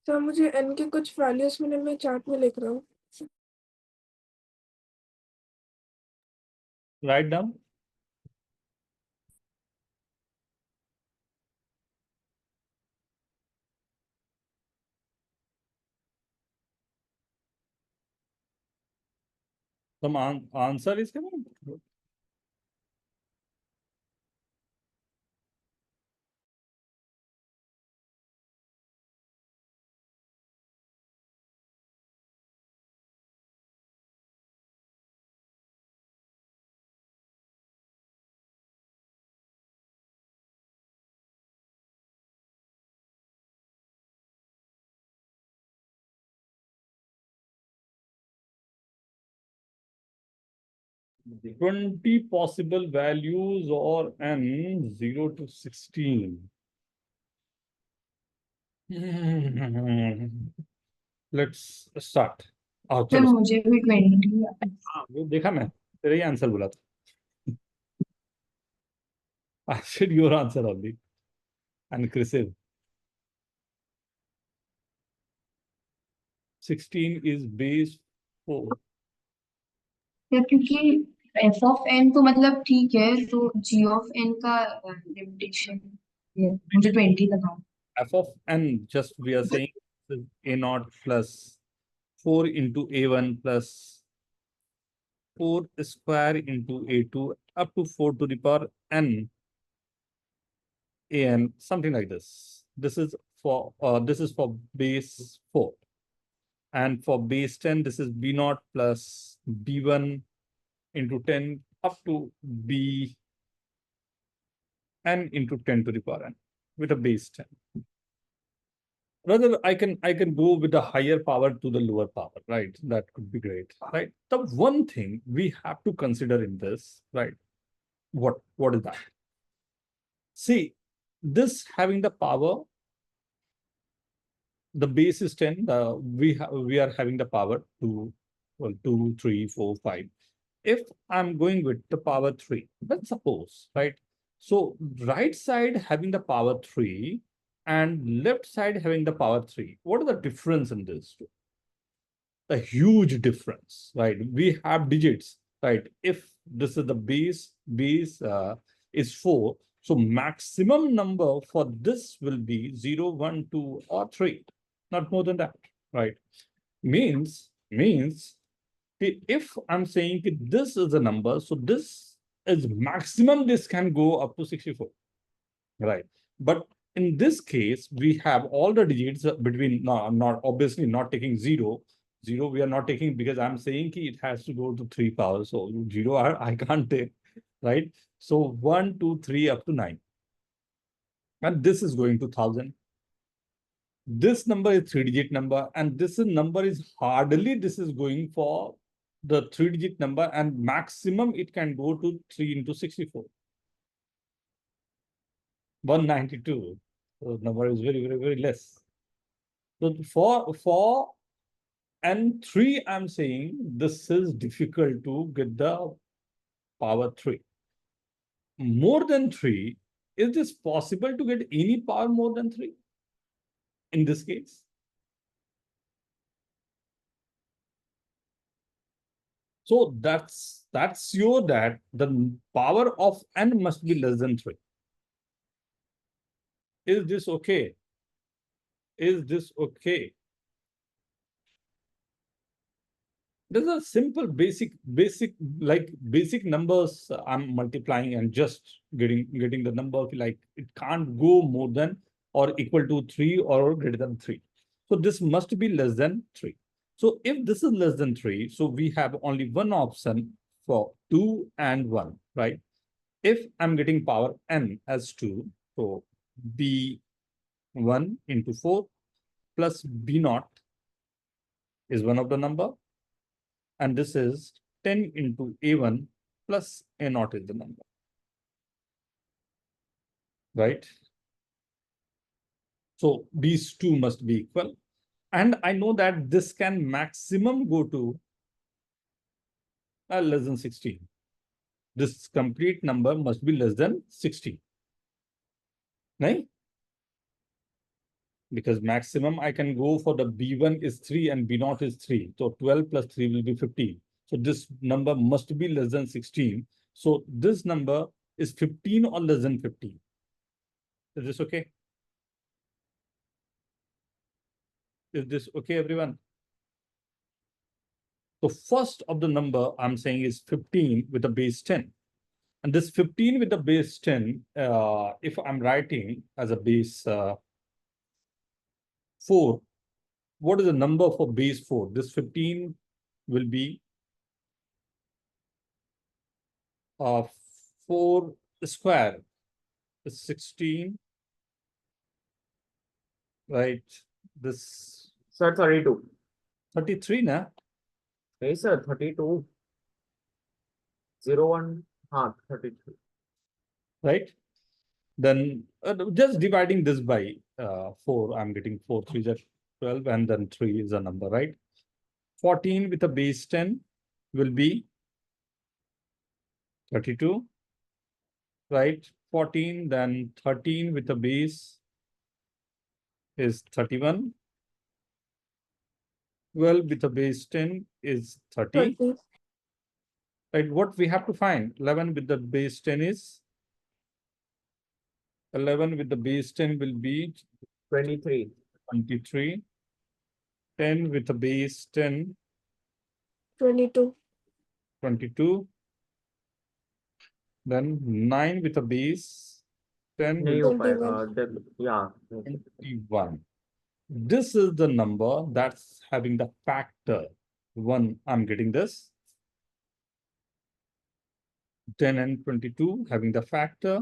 Sir मुझे n के कुछ values मिले, मैं चार्ट में लिख रहा हूँ। Write down. Some answer is coming. The 20 possible values or n 0 to 16. Let's start. आओ सर चलो। मुझे भी 20 हाँ, वो देखा मैं। तेरा ही आंसर बोला था. I said your answer only. And Chris's 16 is base 4. या क्योंकि एफ ऑफ एन तो मतलब ठीक है, तो जी ऑफ एन का लिमिटेशन 120 लगाओ. F of n, just we are saying is a naught plus 4 into a1 plus 4 square into a2 up to 4 to the power n an, something like this. This is for base 4. And for base 10, this is b naught plus b1 into 10 up to b n into 10 to the power n with a base 10. Rather, I can go with the higher power to the lower power, right? That could be great, right? The one thing we have to consider in this, right? What is that? See, this having the power, the base is 10. We are having the power 2, 2, 3, 4, 5. If I'm going with the power 3, let's suppose, right? So right side having the power 3 and left side having the power 3. What is the difference in this two? A huge difference, right? We have digits, right? If this is the base is 4, so maximum number for this will be 0, 1, 2, or 3, not more than that, right? Means if I'm saying this is a number, so this is maximum, this can go up to 64, right? But in this case, we have all the digits between, not obviously not taking 0. 0 we are not taking because I'm saying it has to go to 3 powers. So 0 I can't take, right? So 1, 2, 3 up to 9. And this is going to 1000. This number is 3-digit number, and this number is hardly this is going for the 3-digit number, and maximum it can go to 3 into 64. 192. So the number is very, very, very less. So for n3, I'm saying this is difficult to get the power 3. More than 3, is this possible to get any power more than 3? In this case? So that's sure that the power of n must be less than 3. Is this okay? Is this okay? There's a simple basic numbers I'm multiplying and just getting the number, like it can't go more than or equal to 3 or greater than 3. So this must be less than 3. So if this is less than 3, so we have only one option for 2 and 1, right? If I'm getting power n as 2, so b1 into 4 plus b naught is one of the number, and this is 10 into a1 plus a naught is the number, right? So these two must be equal. And I know that this can maximum go to less than 16. This complete number must be less than 16. Right? Because maximum I can go for the b1 is 3 and b naught is 3. So 12 plus 3 will be 15. So this number must be less than 16. So this number is 15 or less than 15. Is this okay? Is this okay, everyone? So first of the number I'm saying is 15 with a base 10. And this 15 with the base 10, if I'm writing as a base 4, what is the number for base 4? This 15 will be 4 square is 16, right? This Sir, 32. 33 na? Hey, sir, 32. 01, 33. Right? Then just dividing this by 4, I'm getting 4 3s are 12, and then 3 is a number, right? 14 with a base 10 will be 32, right? 14, then 13 with a base is 31. 12 with a base 10 is 30. 30. Right, what we have to find? 11 with the base 10 is 11 with the base 10 will be 23. 23. 10 with the base 10, 22. 22. Then 9 with a base 10 नहीं will हो पाएगा 21. yeah. be 21. This is the number that's having the factor 1. I'm getting this. 10 and 22 having the factor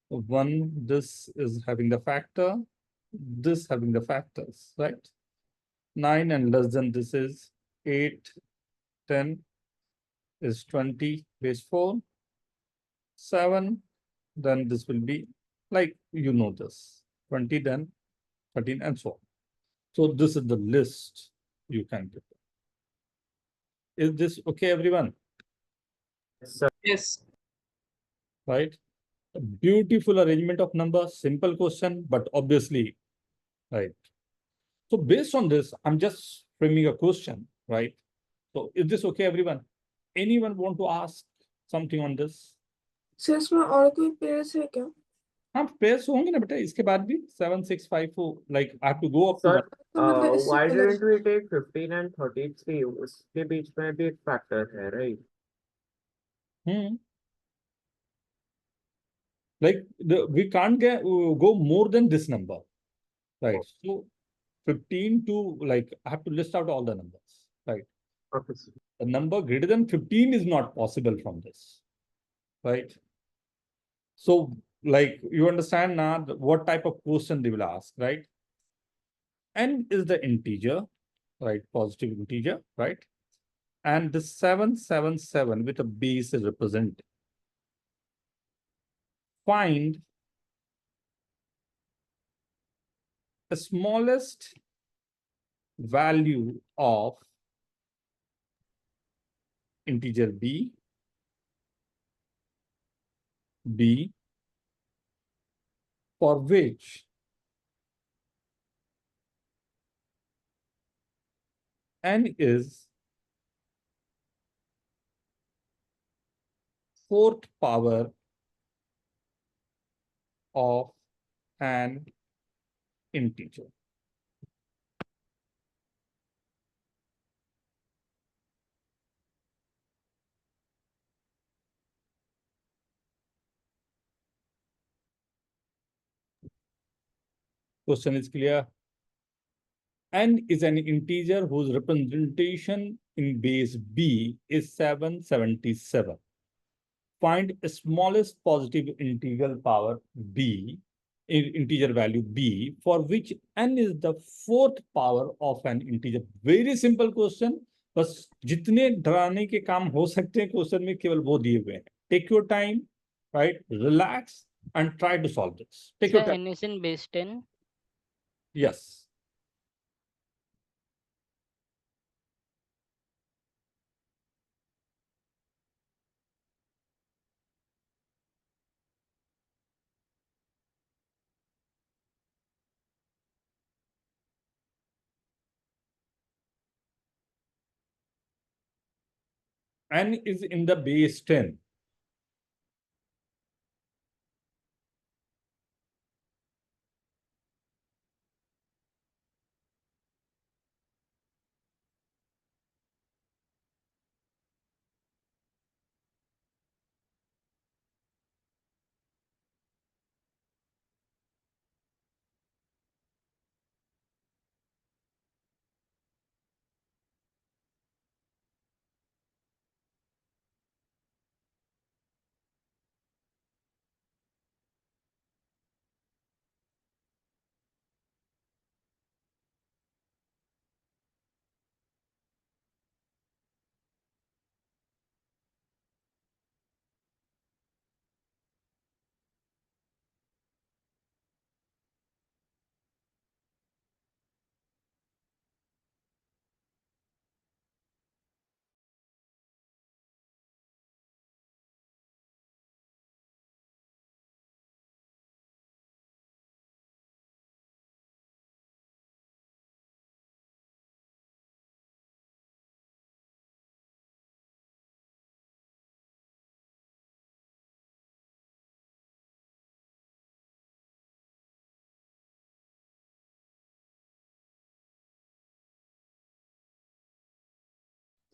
1. This is having the factor. This having the factors, right? 9 and less than this is 8, 10 is 20, base 4, 7, then this will be like, you know this, 20, then 13 and so on. So this is the list you can get. Is this okay, everyone? Yes. Right? A beautiful arrangement of numbers, simple question, but obviously, right? So based on this, I'm just framing a question, right? So is this okay, everyone? Anyone want to ask something on this? Sir इसमें और कोई pairs है क्या? हाँ, pairs होंगे ना बेटा, इसके बाद भी 7, 6, 5, 4, like I have to go up to Sir, 1. तो मतलब इससे why पहले didn't we take 15 and 33? उसके बीच में भी एक factor है, right? Like we can't go more than this number, right? So 15 to, like, I have to list out all the numbers, right? Okay. The number greater than 15 is not possible from this, right? So, like, you understand now what type of question they will ask, right? N is the integer, right? Positive integer, right? And the 777 with a base is represented. Find the smallest value of integer b for which n is fourth power of an integer. Question is clear? N is an integer whose representation in base b is 777. Find the smallest positive integral power b, integer value b, for which n is the fourth power of an integer. Very simple question. बस जितने डराने के काम हो सकते हैं question में केवल वो दिए हुए हैं. Take your time, right? Relax and try to solve this. Take your Sir, time. n is in base 10. Yes. N is in the base 10.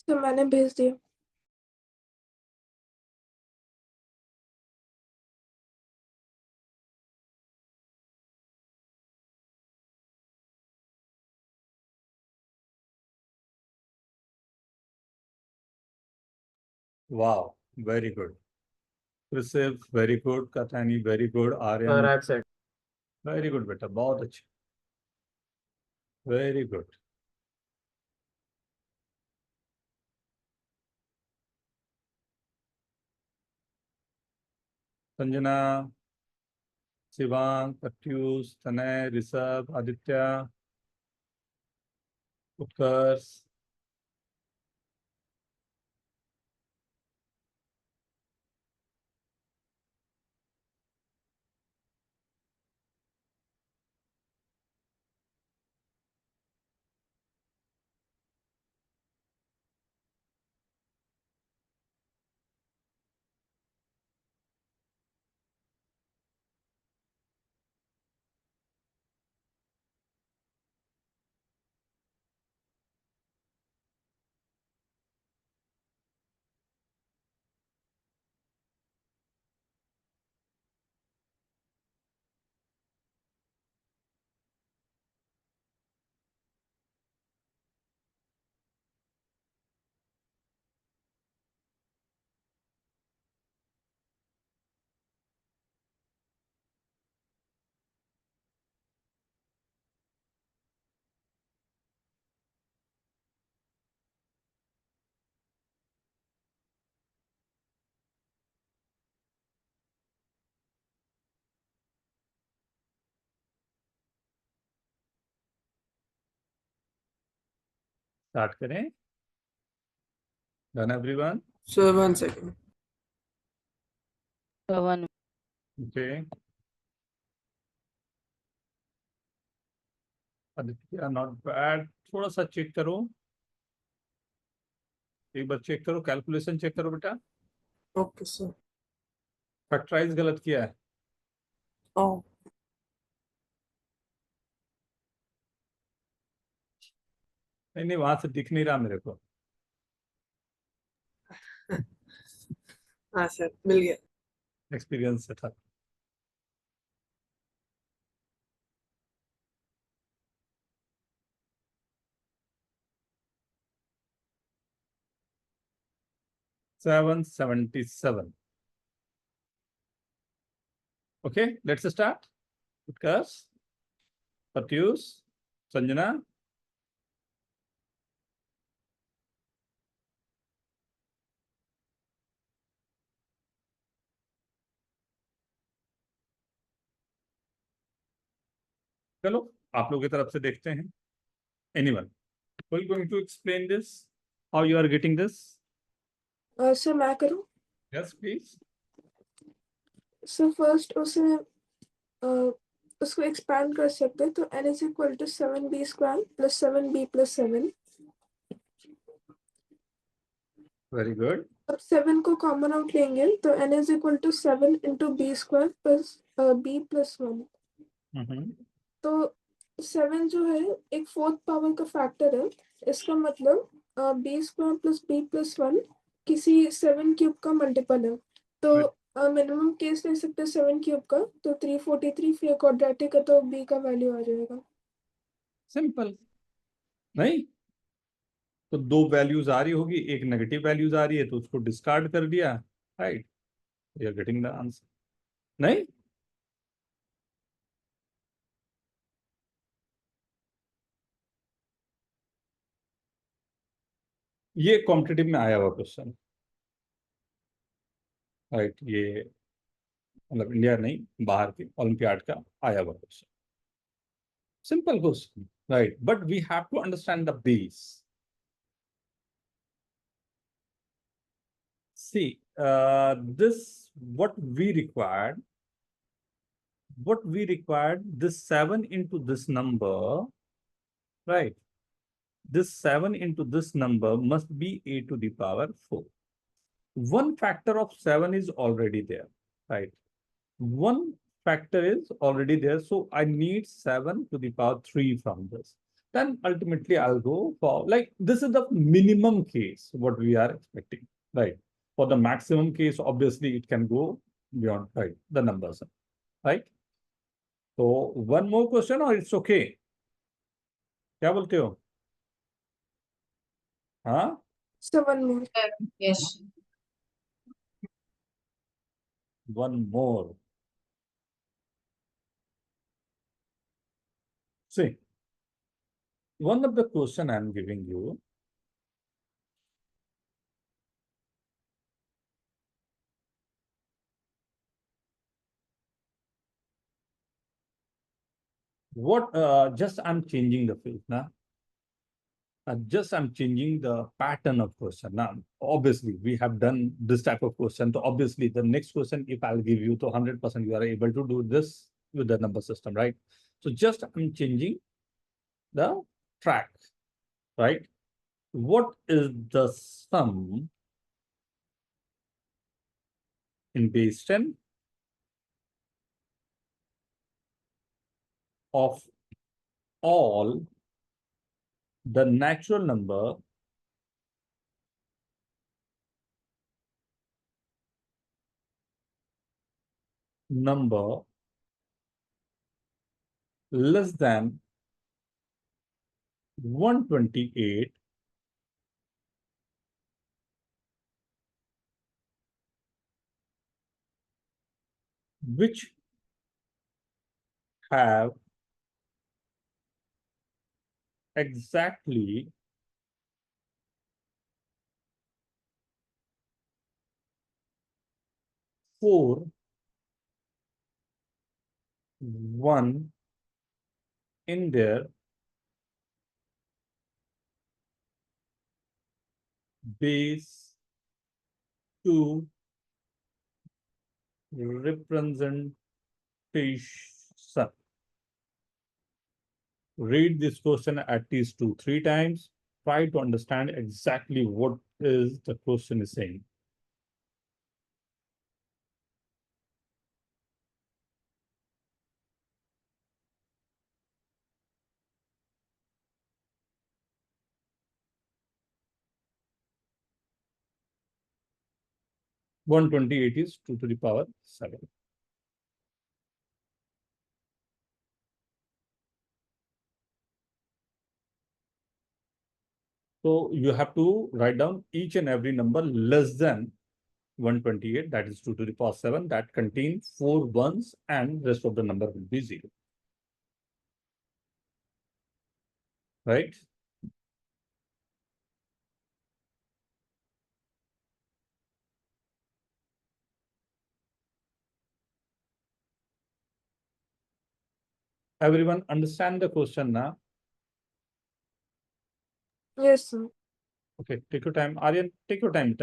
तो मैंने भेज दिया। Wow, very good. Chrisif, very good. Kathani, very good. Sir, Aryan, I've sent. very good बेटा, बहुत अच्छे. Very good. Sanjana, Shivang, Pratyush, तनय, ऋषभ, आदित्य, उत्कर्ष. Start करें. Done everyone? Sir, 1 second. One. Okay. Aditya, not bad. थोड़ा सा चेक करो, एक बार चेक करो, कैलकुलेशन चेक करो बेटा. Okay, sir. फैक्टराइज गलत किया है. Oh, नहीं नहीं, वहां से दिख नहीं रहा मेरे को. हाँ सर, मिल गया. एक्सपीरियंस से था. $777. Okay, let's start. Utkarsh, Pratyush, Sanjana. चलो आप लोग की तरफ से देखते हैं. Anyone who is going to explain this? How you are getting this? Sir मैं करूँ? Yes, please. सर फर्स्ट उसे उसको एक्सपैंड कर सकते हैं, तो n is equal to 7b² plus 7b+7. Very good. अब 7 को कॉमन आउट लेंगे तो n is equal to 7 into b² plus b+1. तो 7 जो है एक फोर्थ पावर का फैक्टर है. इसका मतलब b² प्लस b+1 किसी 7 क्यूब का मल्टीपल है. तो मिनिमम केस ले सकते हैं 7 क्यूब का, तो 343. फिर क्वाड्रेटिक है तो b का वैल्यू आ जाएगा. सिंपल. नहीं तो दो वैल्यूज आ रही होगी, एक नेगेटिव वैल्यूज आ रही है तो उसको डिस्कार्ड कर दिया. Right, you are getting the answer. नहीं, ये कॉम्पिटिटिव में आया हुआ क्वेश्चन. राइट, ये मतलब इंडिया नहीं, बाहर के ओलंपियाड का आया हुआ question. Simple question. Right, but we have to understand the base. See, this what we required this 7 into this number, right? This 7 into this number must be a to the power 4. One factor of 7 is already there, right? One factor is already there, so I need 7 to the power 3 from this. then ultimately I'll go for, like, this is the minimum case what we are expecting, right? For the maximum case, obviously it can go beyond, right, the numbers, right? So one more question or it's okay? क्या बोलते हो? हाँ? So one more. Yes. One more. See, one of the question I'm giving you, what, just I'm changing the field now. Just I'm changing the pattern of question. Now, obviously, we have done this type of question. So obviously, the next question, if I'll give you to 100%, you are able to do this with the number system, right? So just I'm changing the track, right? What is the sum in base 10 of all the natural number less than 128 which have exactly four one in their base 2 representation. Read this question at least 2-3 times. Try to understand exactly what is the question is saying. One 128 is 2 to the power 7. So you have to write down each and every number less than 128, that is 2 to the power 7, that contains 4 ones and rest of the number will be 0. Right? Everyone understand the question now? Yes, sir. Okay, take your time. Aryan, take your time.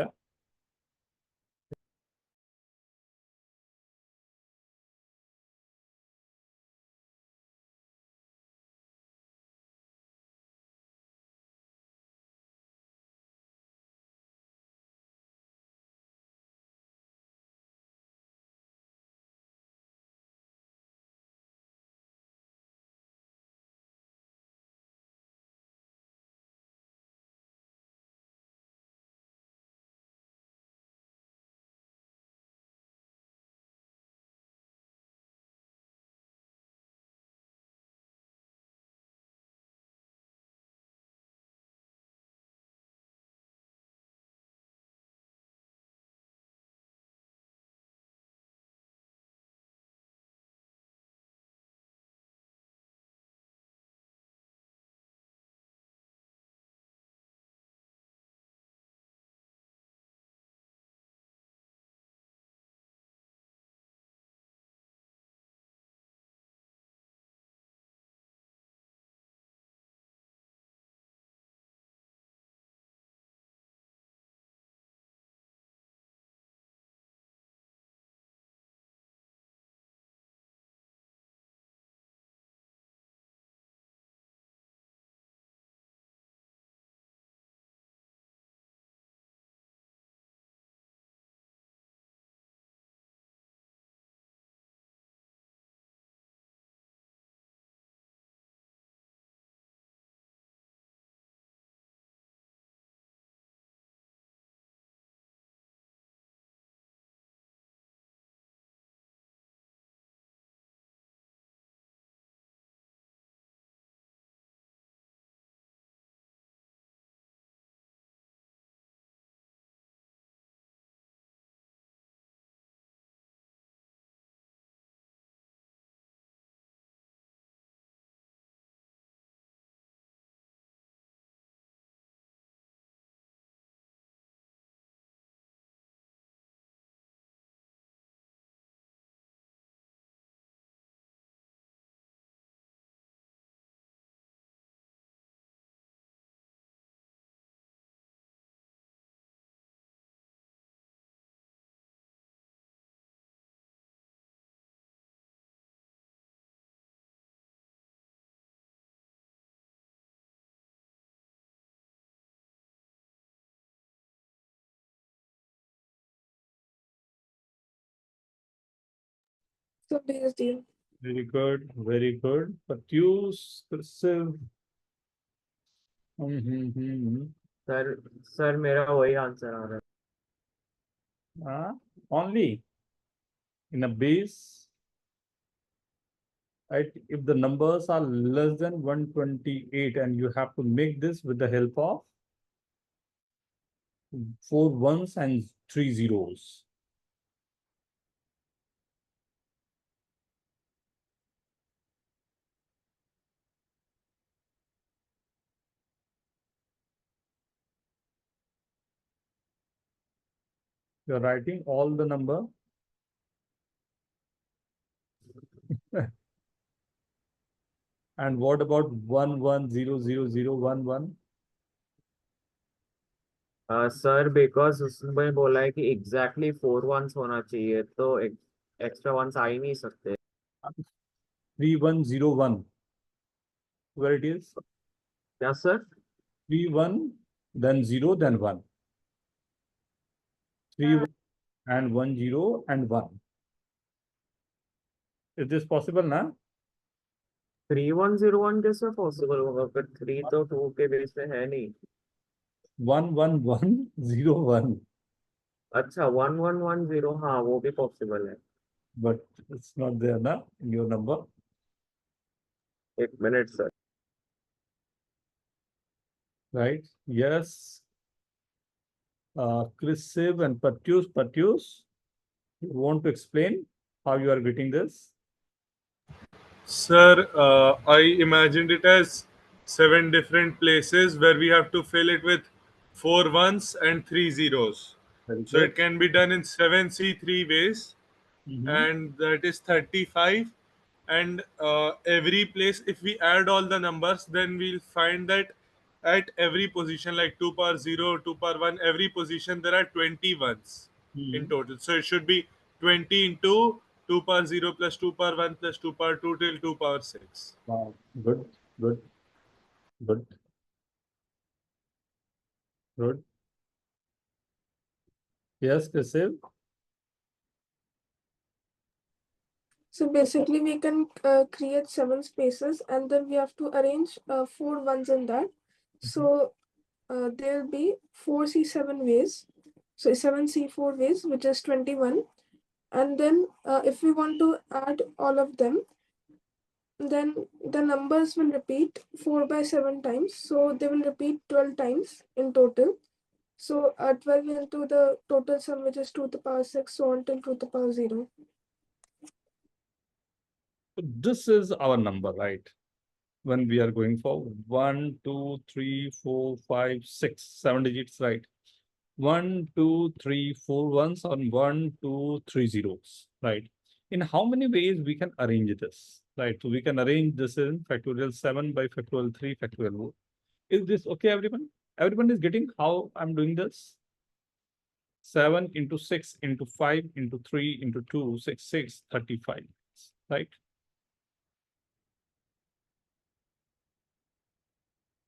So base D. Very good, very good. Pratyush, cursive. Sir मेरा वही answer आ रहा है. Only in a base, right? If the numbers are less than 128 and you have to make this with the help of 4 ones and 3 zeros. You're writing all the number. And what about 11000011? Sir because उसमें बोला है कि exactly 4 once होना चाहिए तो extra once आ ही नहीं सकते. 3101. Where it is? क्या sir? 31, then 0, then 1. 3 and 1 0 and 1. Is this possible ना? 3101 कैसे पॉसिबल होगा? फिर 3 तो 2 के बेस पे है नहीं. 11101. अच्छा 1110, हाँ वो भी पॉसिबल है. But it's not there ना in your number. एक minute sir. Right? Yes. Chris Siv and Pratyush, you want to explain how you are getting this? Sir, I imagined it as 7 different places where we have to fill it with 4 ones and 3 zeros. Very So good. it can be done in 7C3 ways, and that is 35. And every place, if we add all the numbers, then we'll find that at every position, like 2 power 0, 2 power 1, every position there are 20 ones in total. So it should be 20 into 2 power 0 plus 2 power 1 plus 2 power 2 till 2 power 6. Wow. Good, good, good, good. Yes, Chris Siv. So basically we can create 7 spaces and then we have to arrange 4 ones in that. So there will be 4C7 ways. So 7C4 ways, which is 21. And then if we want to add all of them, then the numbers will repeat 4 by 7 times. So they will repeat 12 times in total. So 12 into the total sum, which is 2 to the power 6, so on till 2 to the power 0. This is our number, right? When we are going for 1, 2, 3, 4, 5, 6, 7 digits, right? 1, 2, 3, 4 ones on 1, 2, 3 zeros, right? In how many ways we can arrange this, right? So we can arrange this in factorial 7 by factorial 3 factorial 4. Is this okay, everyone? Everyone is getting how I'm doing this? 7 into 6 into 5 into 3 into 2, 6, 35, right?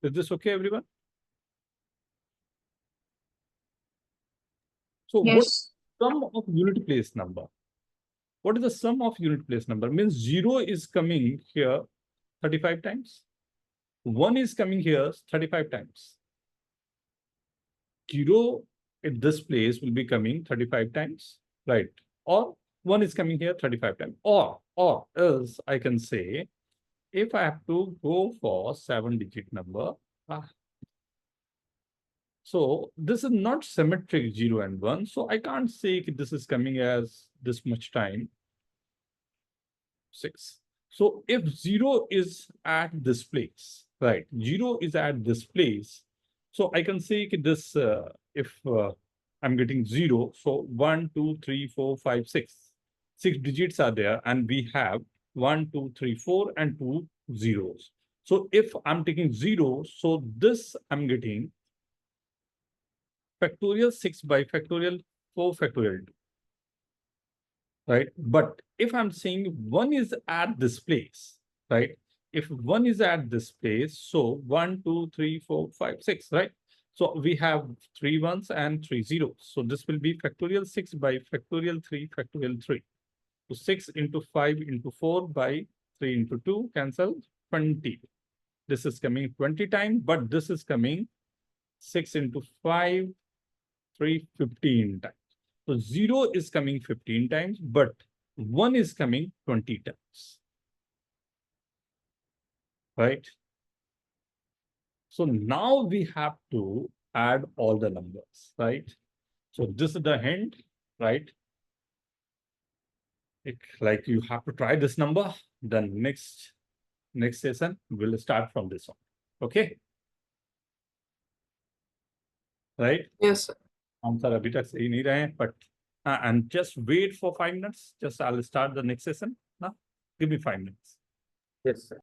Is this okay, everyone? So Yes. what sum of unit place number? What is the sum of unit place number? Means 0 is coming here 35 times. 1 is coming here 35 times. 0 at this place will be coming 35 times, right? Or 1 is coming here 35 times. Or else I can say, if I have to go for 7-digit number, so this is not symmetric 0 and 1. So I can't say this is coming as this much time. 6. So if 0 is at this place, right? 0 is at this place. So I can say this, if I'm getting 0, so 1, 2, 3, 4, 5, 6. 6 digits are there and we have 1, 2, 3, 4 and 2 zeros. So if I'm taking 0, so this I'm getting factorial 6 by factorial 4 factorial 2. Right? But if I'm saying 1 is at this place, right? If 1 is at this place, so 1, 2, 3, 4, 5, 6, right? So we have 3 ones and 3 zeros. So this will be factorial 6 by factorial 3 factorial 3. So 6 into 5 into 4 by 3 into 2 cancel 20. This is coming 20 times, but this is coming 6 into 5, 3, 15 times. So 0 is coming 15 times, but 1 is coming 20 times. Right? So now we have to add all the numbers, right? So this is the hint, right? Like you have to try this number, then next session we'll start from this one. Okay? Right? Yes, sir. Answer abhi tak sahi nahi rahe, but and just wait for 5 minutes. Just I'll start the next session. Give me 5 minutes. Yes, sir.